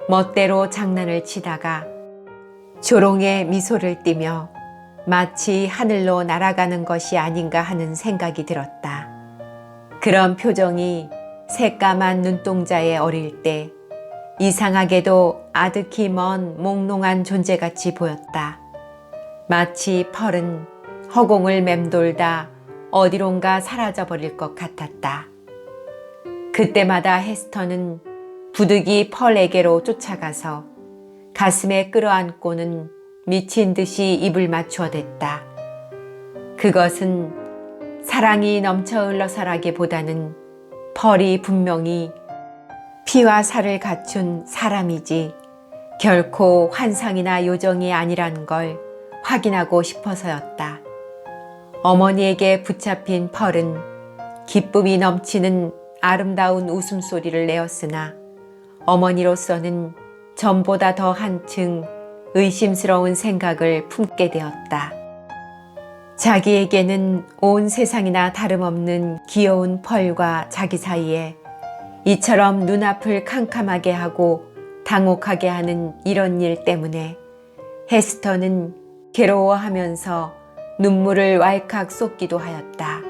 Speaker 1: 멋대로 장난을 치다가 조롱의 미소를 띠며 마치 하늘로 날아가는 것이 아닌가 하는 생각이 들었다. 그런 표정이 새까만 눈동자에 어릴 때 이상하게도 아득히 먼 몽롱한 존재같이 보였다. 마치 펄은 허공을 맴돌다 어디론가 사라져버릴 것 같았다. 그때마다 헤스터는 부득이 펄에게로 쫓아가서 가슴에 끌어안고는 미친 듯이 입을 맞추어 댔다. 그것은 사랑이 넘쳐 흘러서라기보다는 펄이 분명히 피와 살을 갖춘 사람이지 결코 환상이나 요정이 아니라는 걸 확인하고 싶어서였다. 어머니에게 붙잡힌 펄은 기쁨이 넘치는 아름다운 웃음소리를 내었으나 어머니로서는 전보다 더 한층 의심스러운 생각을 품게 되었다. 자기에게는 온 세상이나 다름없는 귀여운 펄과 자기 사이에 이처럼 눈앞을 캄캄하게 하고 당혹하게 하는 이런 일 때문에 헤스터는 괴로워하면서 눈물을 왈칵 쏟기도 하였다.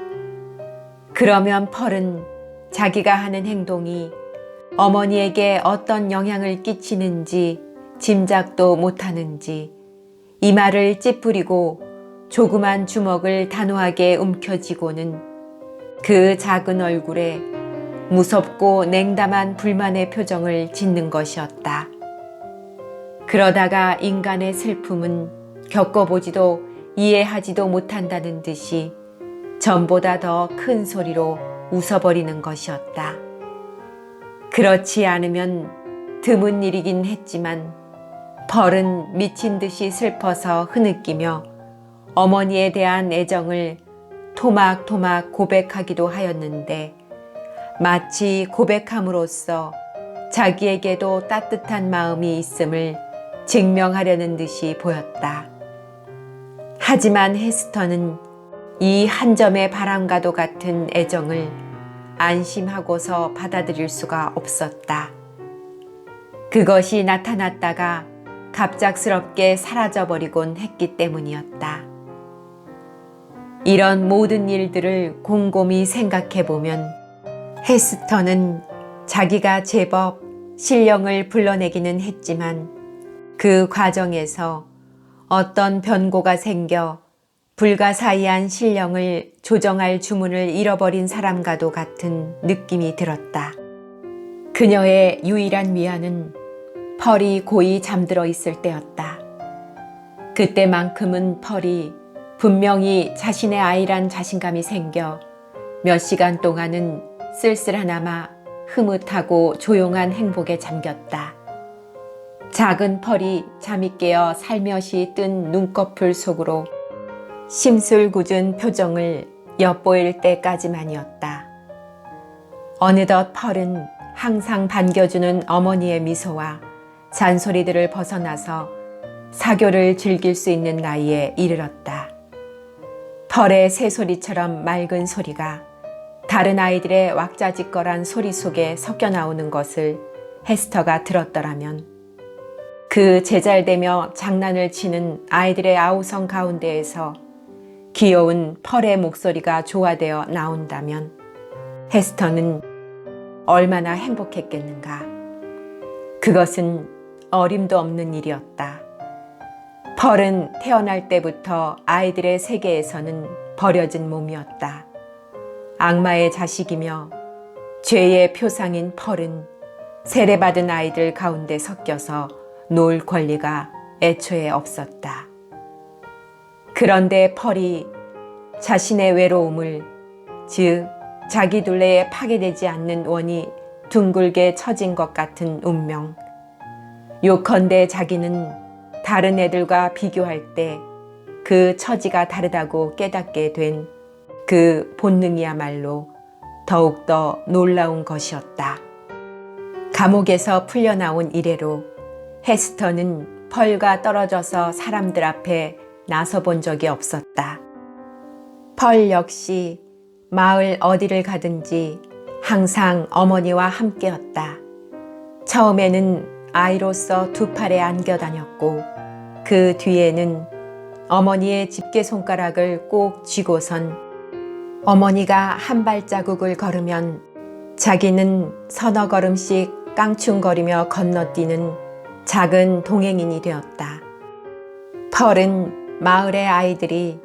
Speaker 1: 그러면 펄은 자기가 하는 행동이 어머니에게 어떤 영향을 끼치는지 짐작도 못하는지 이마를 찌푸리고 조그만 주먹을 단호하게 움켜쥐고는 그 작은 얼굴에 무섭고 냉담한 불만의 표정을 짓는 것이었다. 그러다가 인간의 슬픔은 겪어보지도 이해하지도 못한다는 듯이 전보다 더 큰 소리로 웃어버리는 것이었다. 그렇지 않으면 드문 일이긴 했지만 펄은 미친 듯이 슬퍼서 흐느끼며 어머니에 대한 애정을 토막토막 고백하기도 하였는데 마치 고백함으로써 자기에게도 따뜻한 마음이 있음을 증명하려는 듯이 보였다. 하지만 헤스터는 이 한 점의 바람과도 같은 애정을 안심하고서 받아들일 수가 없었다. 그것이 나타났다가 갑작스럽게 사라져버리곤 했기 때문이었다. 이런 모든 일들을 곰곰이 생각해보면 헤스터는 자기가 제법 신령을 불러내기는 했지만 그 과정에서 어떤 변고가 생겨 불가사의한 신령을 조정할 주문을 잃어버린 사람과도 같은 느낌이 들었다. 그녀의 유일한 위안은 펄이 고이 잠들어 있을 때였다. 그때만큼은 펄이 분명히 자신의 아이란 자신감이 생겨 몇 시간 동안은 쓸쓸하나마 흐뭇하고 조용한 행복에 잠겼다. 작은 펄이 잠이 깨어 살며시 뜬 눈꺼풀 속으로 심술궂은 표정을 엿보일 때까지만이었다. 어느덧 펄은 항상 반겨주는 어머니의 미소와 잔소리들을 벗어나서 사교를 즐길 수 있는 나이에 이르렀다. 펄의 새소리처럼 맑은 소리가 다른 아이들의 왁자지껄한 소리 속에 섞여 나오는 것을 헤스터가 들었더라면 그 제잘되며 장난을 치는 아이들의 아우성 가운데에서 귀여운 펄의 목소리가 조화되어 나온다면 헤스터는 얼마나 행복했겠는가. 그것은 어림도 없는 일이었다. 펄은 태어날 때부터 아이들의 세계에서는 버려진 몸이었다. 악마의 자식이며 죄의 표상인 펄은 세례받은 아이들 가운데 섞여서 놀 권리가 애초에 없었다. 그런데 펄이 자신의 외로움을, 즉 자기 둘레에 파괴되지 않는 원이 둥글게 처진 것 같은 운명, 요컨대 자기는 다른 애들과 비교할 때 그 처지가 다르다고 깨닫게 된 그 본능이야말로 더욱더 놀라운 것이었다. 감옥에서 풀려나온 이래로 헤스터는 펄과 떨어져서 사람들 앞에 나서본 적이 없었다. 펄 역시 마을 어디를 가든지 항상 어머니와 함께였다. 처음에는 아이로서 두 팔에 안겨 다녔고 그 뒤에는 어머니의 집게손가락을 꼭 쥐고선 어머니가 한 발자국을 걸으면 자기는 서너 걸음씩 깡충거리며 건너뛰는 작은 동행인이 되었다. 펄은 마을의 아이들이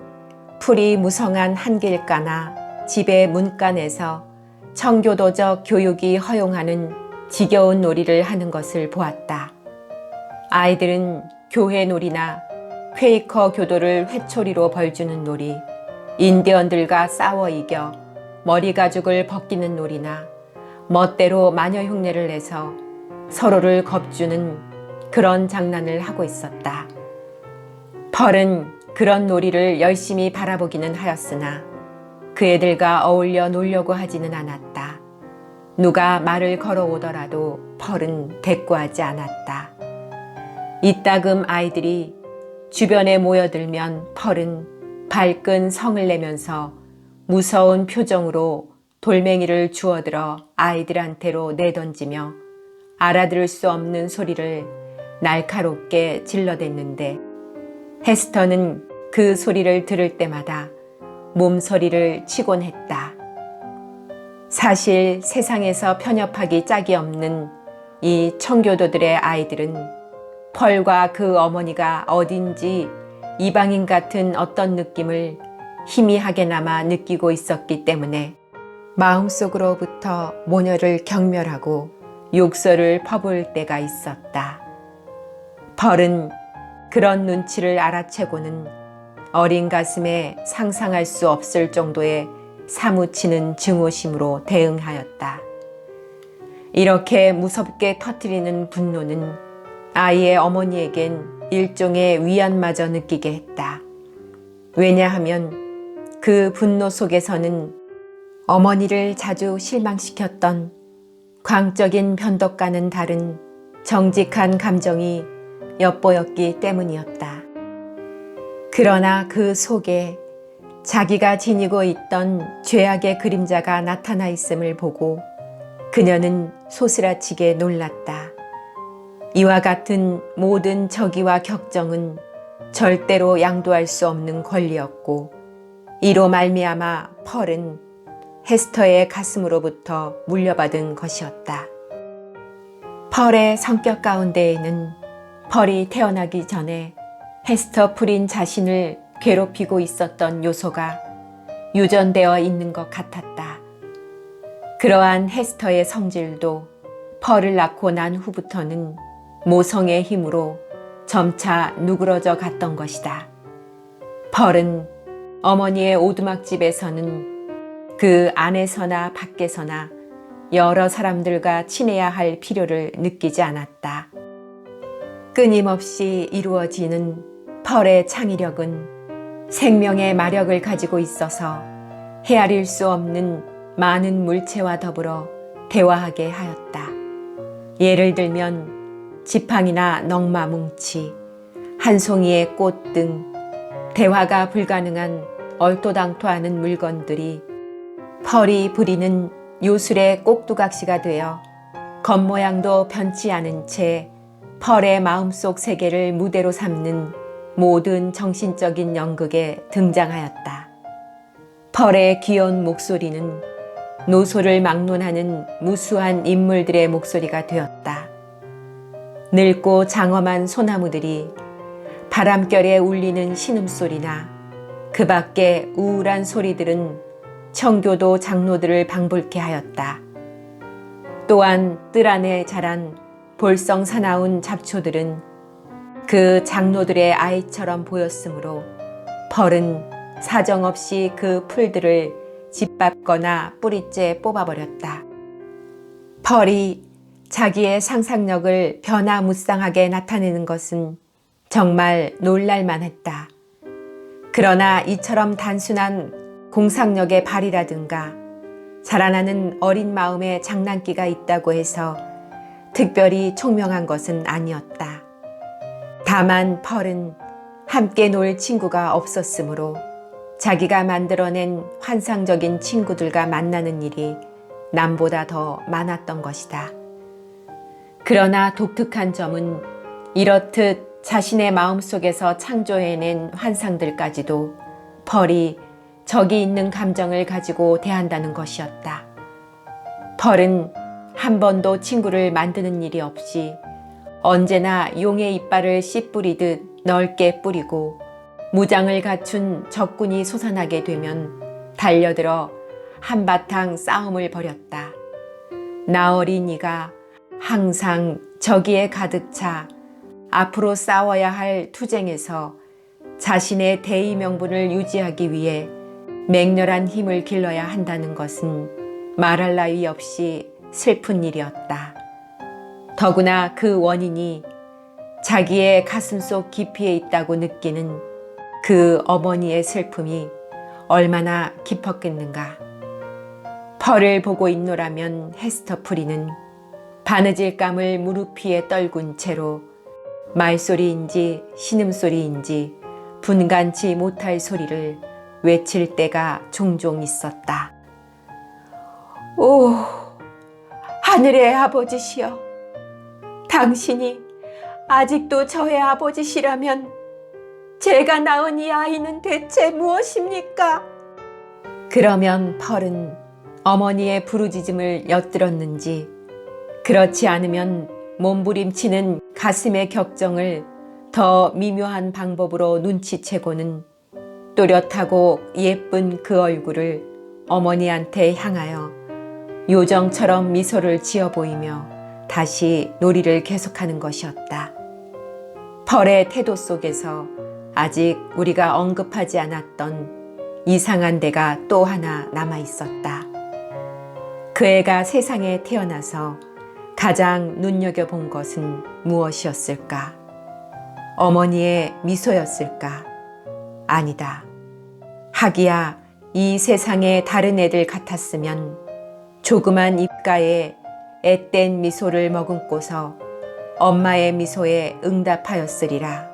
Speaker 1: 풀이 무성한 한길가나 집의 문간에서 청교도적 교육이 허용하는 지겨운 놀이를 하는 것을 보았다. 아이들은 교회 놀이나 퀘이커 교도를 회초리로 벌주는 놀이, 인디언들과 싸워 이겨 머리 가죽을 벗기는 놀이나 멋대로 마녀 흉내를 내서 서로를 겁주는 그런 장난을 하고 있었다. 펄은 그런 놀이를 열심히 바라보기는 하였으나 그 애들과 어울려 놀려고 하지는 않았다. 누가 말을 걸어오더라도 펄은 대꾸하지 않았다. 이따금 아이들이 주변에 모여들면 펄은 밝은 성을 내면서 무서운 표정으로 돌멩이를 주워들어 아이들한테로 내던지며 알아들을 수 없는 소리를 날카롭게 질러댔는데 헤스터는 그 소리를 들을 때마다 몸서리를 치곤 했다. 사실 세상에서 편협하기 짝이 없는 이 청교도들의 아이들은 펄과 그 어머니가 어딘지 이방인 같은 어떤 느낌을 희미하게나마 느끼고 있었기 때문에 마음속으로부터 모녀를 경멸하고 욕설을 퍼부을 때가 있었다. 펄은 그런 눈치를 알아채고는 어린 가슴에 상상할 수 없을 정도의 사무치는 증오심으로 대응하였다. 이렇게 무섭게 터뜨리는 분노는 아이의 어머니에겐 일종의 위안마저 느끼게 했다. 왜냐하면 그 분노 속에서는 어머니를 자주 실망시켰던 광적인 변덕과는 다른 정직한 감정이 엿보였기 때문이었다. 그러나 그 속에 자기가 지니고 있던 죄악의 그림자가 나타나 있음을 보고 그녀는 소스라치게 놀랐다. 이와 같은 모든 적의와 격정은 절대로 양도할 수 없는 권리였고 이로 말미암아 펄은 헤스터의 가슴으로부터 물려받은 것이었다. 펄의 성격 가운데에는 펄이 태어나기 전에 헤스터 프린 자신을 괴롭히고 있었던 요소가 유전되어 있는 것 같았다. 그러한 헤스터의 성질도 펄을 낳고 난 후부터는 모성의 힘으로 점차 누그러져 갔던 것이다. 펄은 어머니의 오두막집에서는 그 안에서나 밖에서나 여러 사람들과 친해야 할 필요를 느끼지 않았다. 끊임없이 이루어지는 펄의 창의력은 생명의 마력을 가지고 있어서 헤아릴 수 없는 많은 물체와 더불어 대화하게 하였다. 예를 들면 지팡이나 넝마뭉치, 한 송이의 꽃 등 대화가 불가능한 얼토당토하는 물건들이 펄이 부리는 요술의 꼭두각시가 되어 겉모양도 변치 않은 채 펄의 마음속 세계를 무대로 삼는 모든 정신적인 연극에 등장하였다. 펄의 귀여운 목소리는 노소를 막론하는 무수한 인물들의 목소리가 되었다. 늙고 장엄한 소나무들이 바람결에 울리는 신음소리나 그 밖의 우울한 소리들은 청교도 장로들을 방불케 하였다. 또한 뜰 안에 자란 볼성 사나운 잡초들은 그 장로들의 아이처럼 보였으므로 펄은 사정없이 그 풀들을 짓밟거나 뿌리째 뽑아버렸다. 펄이 자기의 상상력을 변화무쌍하게 나타내는 것은 정말 놀랄만했다. 그러나 이처럼 단순한 공상력의 발휘라든가 자라나는 어린 마음에 장난기가 있다고 해서 특별히 총명한 것은 아니었다. 다만 펄은 함께 놀 친구가 없었으므로 자기가 만들어낸 환상적인 친구들과 만나는 일이 남보다 더 많았던 것이다. 그러나 독특한 점은 이렇듯 자신의 마음속에서 창조해낸 환상들까지도 펄이 적이 있는 감정을 가지고 대한다는 것이었다. 펄은 한 번도 친구를 만드는 일이 없이 언제나 용의 이빨을 씨 뿌리듯 넓게 뿌리고 무장을 갖춘 적군이 솟아나게 되면 달려들어 한바탕 싸움을 벌였다. 나어린이가 항상 적의에 가득 차 앞으로 싸워야 할 투쟁에서 자신의 대의 명분을 유지하기 위해 맹렬한 힘을 길러야 한다는 것은 말할 나위 없이 슬픈 일이었다. 더구나 그 원인이 자기의 가슴속 깊이에 있다고 느끼는 그 어머니의 슬픔이 얼마나 깊었겠는가. 펄을 보고 있노라면 헤스터 프리는 바느질감을 무릎 위에 떨군 채로 말소리인지 신음소리인지 분간치 못할 소리를 외칠 때가 종종 있었다. 오, 하늘의 아버지시여, 당신이 아직도 저의 아버지시라면 제가 낳은 이 아이는 대체 무엇입니까? 그러면 펄은 어머니의 부르짖음을 엿들었는지, 그렇지 않으면 몸부림치는 가슴의 격정을 더 미묘한 방법으로 눈치채고는 또렷하고 예쁜 그 얼굴을 어머니한테 향하여 요정처럼 미소를 지어 보이며 다시 놀이를 계속하는 것이었다. 펄의 태도 속에서 아직 우리가 언급하지 않았던 이상한 데가 또 하나 남아 있었다. 그 애가 세상에 태어나서 가장 눈여겨본 것은 무엇이었을까? 어머니의 미소였을까? 아니다. 하기야 이 세상의 다른 애들 같았으면 조그만 입가에 앳된 미소를 머금고서 엄마의 미소에 응답하였으리라.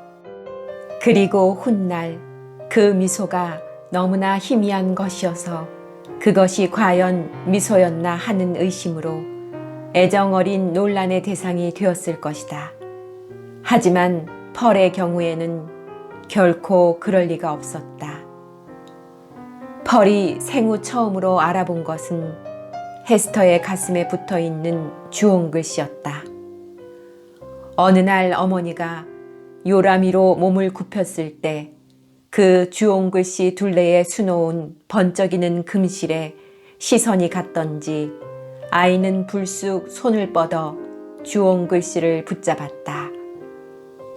Speaker 1: 그리고 훗날 그 미소가 너무나 희미한 것이어서 그것이 과연 미소였나 하는 의심으로 애정어린 논란의 대상이 되었을 것이다. 하지만 펄의 경우에는 결코 그럴 리가 없었다. 펄이 생후 처음으로 알아본 것은 헤스터의 가슴에 붙어있는 주홍글씨였다. 어느 날 어머니가 요람이로 몸을 굽혔을 때 그 주홍글씨 둘레에 수놓은 번쩍이는 금실에 시선이 갔던지 아이는 불쑥 손을 뻗어 주홍글씨를 붙잡았다.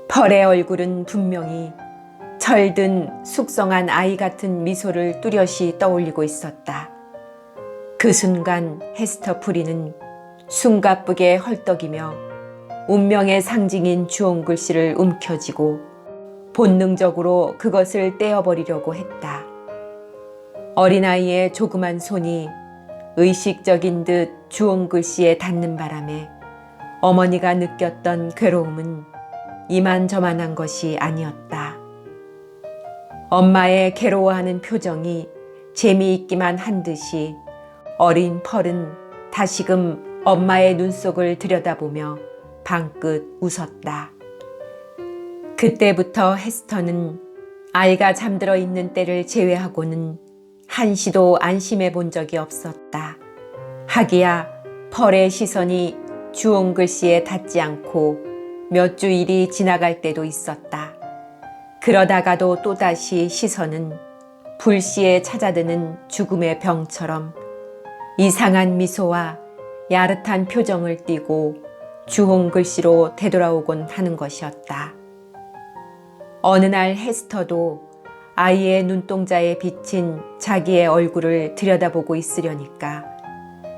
Speaker 1: 펄의 얼굴은 분명히 철든 숙성한 아이 같은 미소를 뚜렷이 떠올리고 있었다. 그 순간 헤스터 프리는 숨가쁘게 헐떡이며 운명의 상징인 주홍글씨를 움켜쥐고 본능적으로 그것을 떼어버리려고 했다. 어린아이의 조그만 손이 의식적인 듯 주홍글씨에 닿는 바람에 어머니가 느꼈던 괴로움은 이만저만한 것이 아니었다. 엄마의 괴로워하는 표정이 재미있기만 한 듯이 어린 펄은 다시금 엄마의 눈속을 들여다보며 방긋 웃었다. 그때부터 헤스터는 아이가 잠들어 있는 때를 제외하고는 한시도 안심해 본 적이 없었다. 하기야 펄의 시선이 주홍글씨에 닿지 않고 몇 주일이 지나갈 때도 있었다. 그러다가도 또다시 시선은 불시에 찾아드는 죽음의 병처럼 이상한 미소와 야릇한 표정을 띠고 주홍글씨로 되돌아오곤 하는 것이었다. 어느 날 헤스터도 아이의 눈동자에 비친 자기의 얼굴을 들여다보고 있으려니까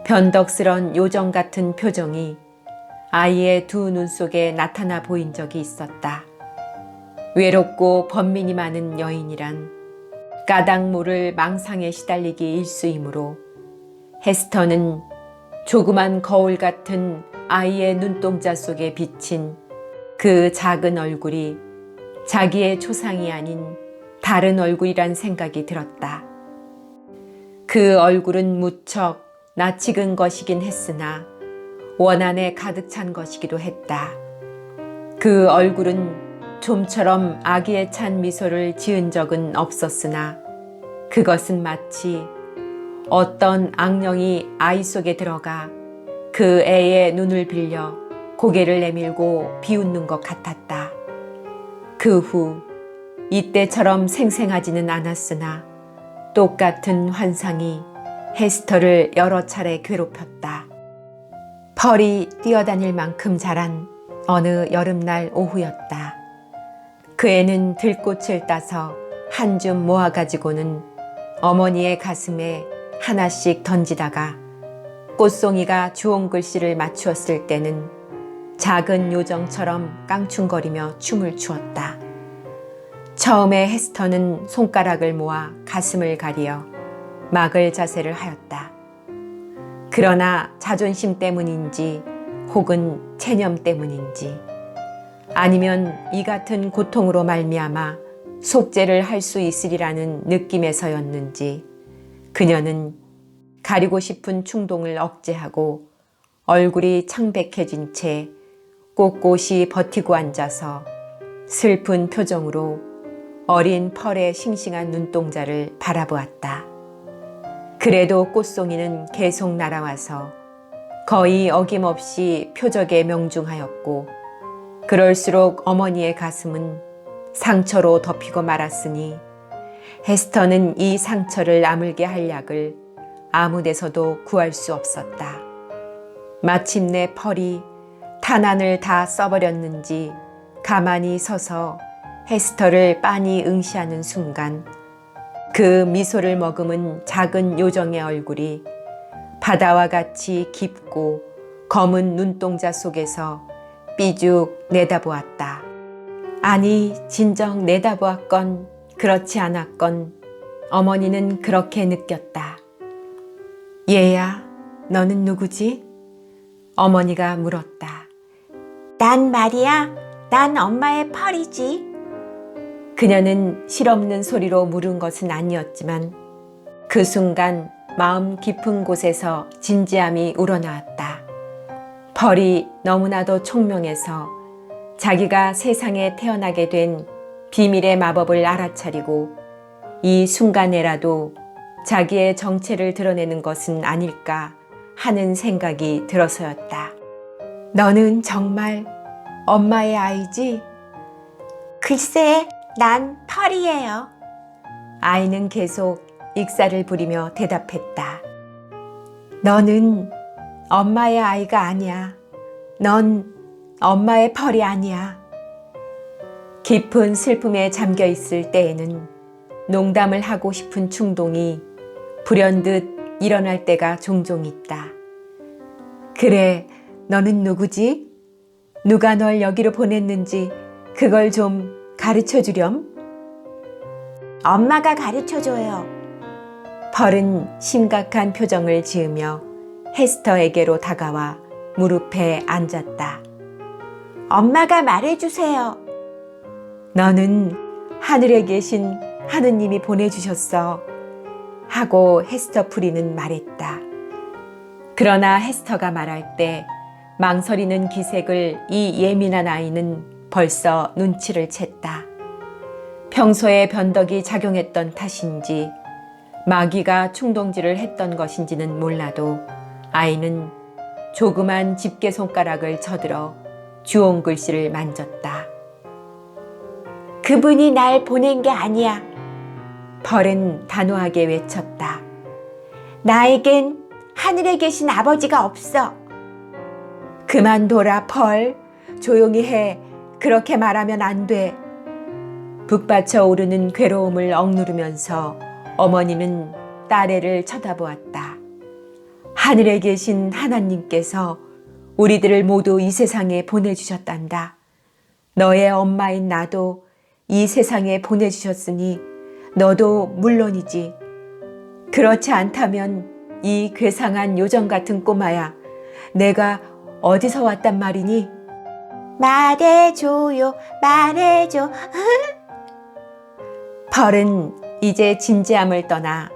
Speaker 1: 변덕스런 요정 같은 표정이 아이의 두 눈 속에 나타나 보인 적이 있었다. 외롭고 번민이 많은 여인이란 까닭 모를 망상에 시달리기 일쑤이므로 헤스터는 조그만 거울 같은 아이의 눈동자 속에 비친 그 작은 얼굴이 자기의 초상이 아닌 다른 얼굴이란 생각이 들었다. 그 얼굴은 무척 낯익은 것이긴 했으나 원한에 가득 찬 것이기도 했다. 그 얼굴은 좀처럼 아기에 찬 미소를 지은 적은 없었으나 그것은 마치 어떤 악령이 아이 속에 들어가 그 애의 눈을 빌려 고개를 내밀고 비웃는 것 같았다. 그 후 이때처럼 생생하지는 않았으나 똑같은 환상이 헤스터를 여러 차례 괴롭혔다. 펄이 뛰어다닐 만큼 자란 어느 여름날 오후였다. 그 애는 들꽃을 따서 한 줌 모아가지고는 어머니의 가슴에 하나씩 던지다가 꽃송이가 주홍 글씨를 맞추었을 때는 작은 요정처럼 깡충거리며 춤을 추었다. 처음에 헤스터는 손가락을 모아 가슴을 가리어 막을 자세를 하였다. 그러나 자존심 때문인지 혹은 체념 때문인지 아니면 이 같은 고통으로 말미암아 속죄를 할 수 있으리라는 느낌에서였는지 그녀는 가리고 싶은 충동을 억제하고 얼굴이 창백해진 채 꼿꼿이 버티고 앉아서 슬픈 표정으로 어린 펄의 싱싱한 눈동자를 바라보았다. 그래도 꽃송이는 계속 날아와서 거의 어김없이 표적에 명중하였고 그럴수록 어머니의 가슴은 상처로 덮이고 말았으니 헤스터는 이 상처를 아물게 할 약을 아무 데서도 구할 수 없었다. 마침내 펄이 탄환을 다 써버렸는지 가만히 서서 헤스터를 빤히 응시하는 순간 그 미소를 머금은 작은 요정의 얼굴이 바다와 같이 깊고 검은 눈동자 속에서 삐죽 내다보았다. 아니, 진정 내다보았건 그렇지 않았건 어머니는 그렇게 느꼈다. 얘야, 너는 누구지? 어머니가 물었다.
Speaker 2: 난 말이야. 난 엄마의 펄이지.
Speaker 1: 그녀는 실없는 소리로 물은 것은 아니었지만 그 순간 마음 깊은 곳에서 진지함이 우러나왔다. 펄이 너무나도 총명해서 자기가 세상에 태어나게 된 비밀의 마법을 알아차리고 이 순간에라도 자기의 정체를 드러내는 것은 아닐까 하는 생각이 들어서였다. 너는 정말 엄마의 아이지?
Speaker 2: 글쎄, 난 펄이에요.
Speaker 1: 아이는 계속 익사를 부리며 대답했다. 너는 엄마의 아이가 아니야. 넌 엄마의 펄이 아니야. 깊은 슬픔에 잠겨 있을 때에는 농담을 하고 싶은 충동이 불현듯 일어날 때가 종종 있다. 그래, 너는 누구지? 누가 널 여기로 보냈는지 그걸 좀 가르쳐 주렴.
Speaker 2: 엄마가 가르쳐줘요.
Speaker 1: 펄은 심각한 표정을 지으며 헤스터에게로 다가와 무릎에 앉았다.
Speaker 2: 엄마가 말해주세요.
Speaker 1: 너는 하늘에 계신 하느님이 보내주셨어. 하고 헤스터 프리는 말했다. 그러나 헤스터가 말할 때 망설이는 기색을 이 예민한 아이는 벌써 눈치를 챘다. 평소에 변덕이 작용했던 탓인지 마귀가 충동질을 했던 것인지는 몰라도 아이는 조그만 집게 손가락을 쳐들어 주홍 글씨를 만졌다.
Speaker 2: 그분이 날 보낸 게 아니야.
Speaker 1: 펄은 단호하게 외쳤다.
Speaker 2: 나에겐 하늘에 계신 아버지가 없어.
Speaker 1: 그만둬라, 펄. 조용히 해. 그렇게 말하면 안 돼. 북받쳐 오르는 괴로움을 억누르면서 어머니는 딸애를 쳐다보았다. 하늘에 계신 하나님께서 우리들을 모두 이 세상에 보내주셨단다. 너의 엄마인 나도 이 세상에 보내주셨으니 너도 물론이지. 그렇지 않다면 이 괴상한 요정 같은 꼬마야, 내가 어디서 왔단 말이니?
Speaker 2: 말해줘요, 말해줘.
Speaker 1: 펄은 이제 진지함을 떠나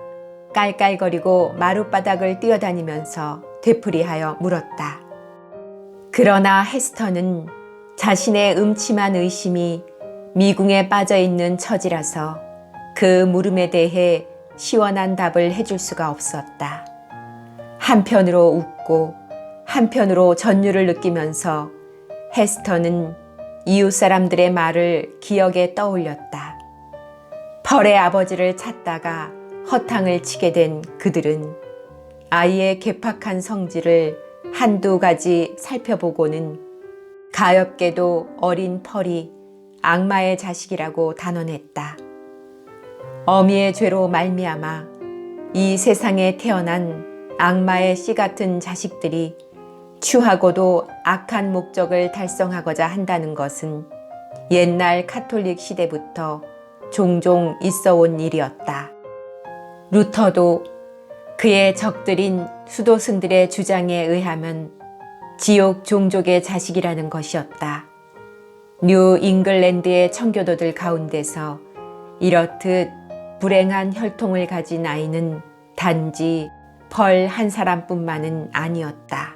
Speaker 1: 깔깔거리고 마룻바닥을 뛰어다니면서 되풀이하여 물었다. 그러나 헤스터는 자신의 음침한 의심이 미궁에 빠져있는 처지라서 그 물음에 대해 시원한 답을 해줄 수가 없었다. 한편으로 웃고 한편으로 전율을 느끼면서 헤스터는 이웃 사람들의 말을 기억에 떠올렸다. 펄의 아버지를 찾다가 허탕을 치게 된 그들은 아이의 괴팍한 성질을 한두 가지 살펴보고는 가엾게도 어린 펄이 악마의 자식이라고 단언했다. 어미의 죄로 말미암아 이 세상에 태어난 악마의 씨 같은 자식들이 추하고도 악한 목적을 달성하고자 한다는 것은 옛날 카톨릭 시대부터 종종 있어 온 일이었다. 루터도 그의 적들인 수도승들의 주장에 의하면 지옥 종족의 자식이라는 것이었다. 뉴 잉글랜드의 청교도들 가운데서 이렇듯 불행한 혈통을 가진 아이는 단지 펄 한 사람뿐만은 아니었다.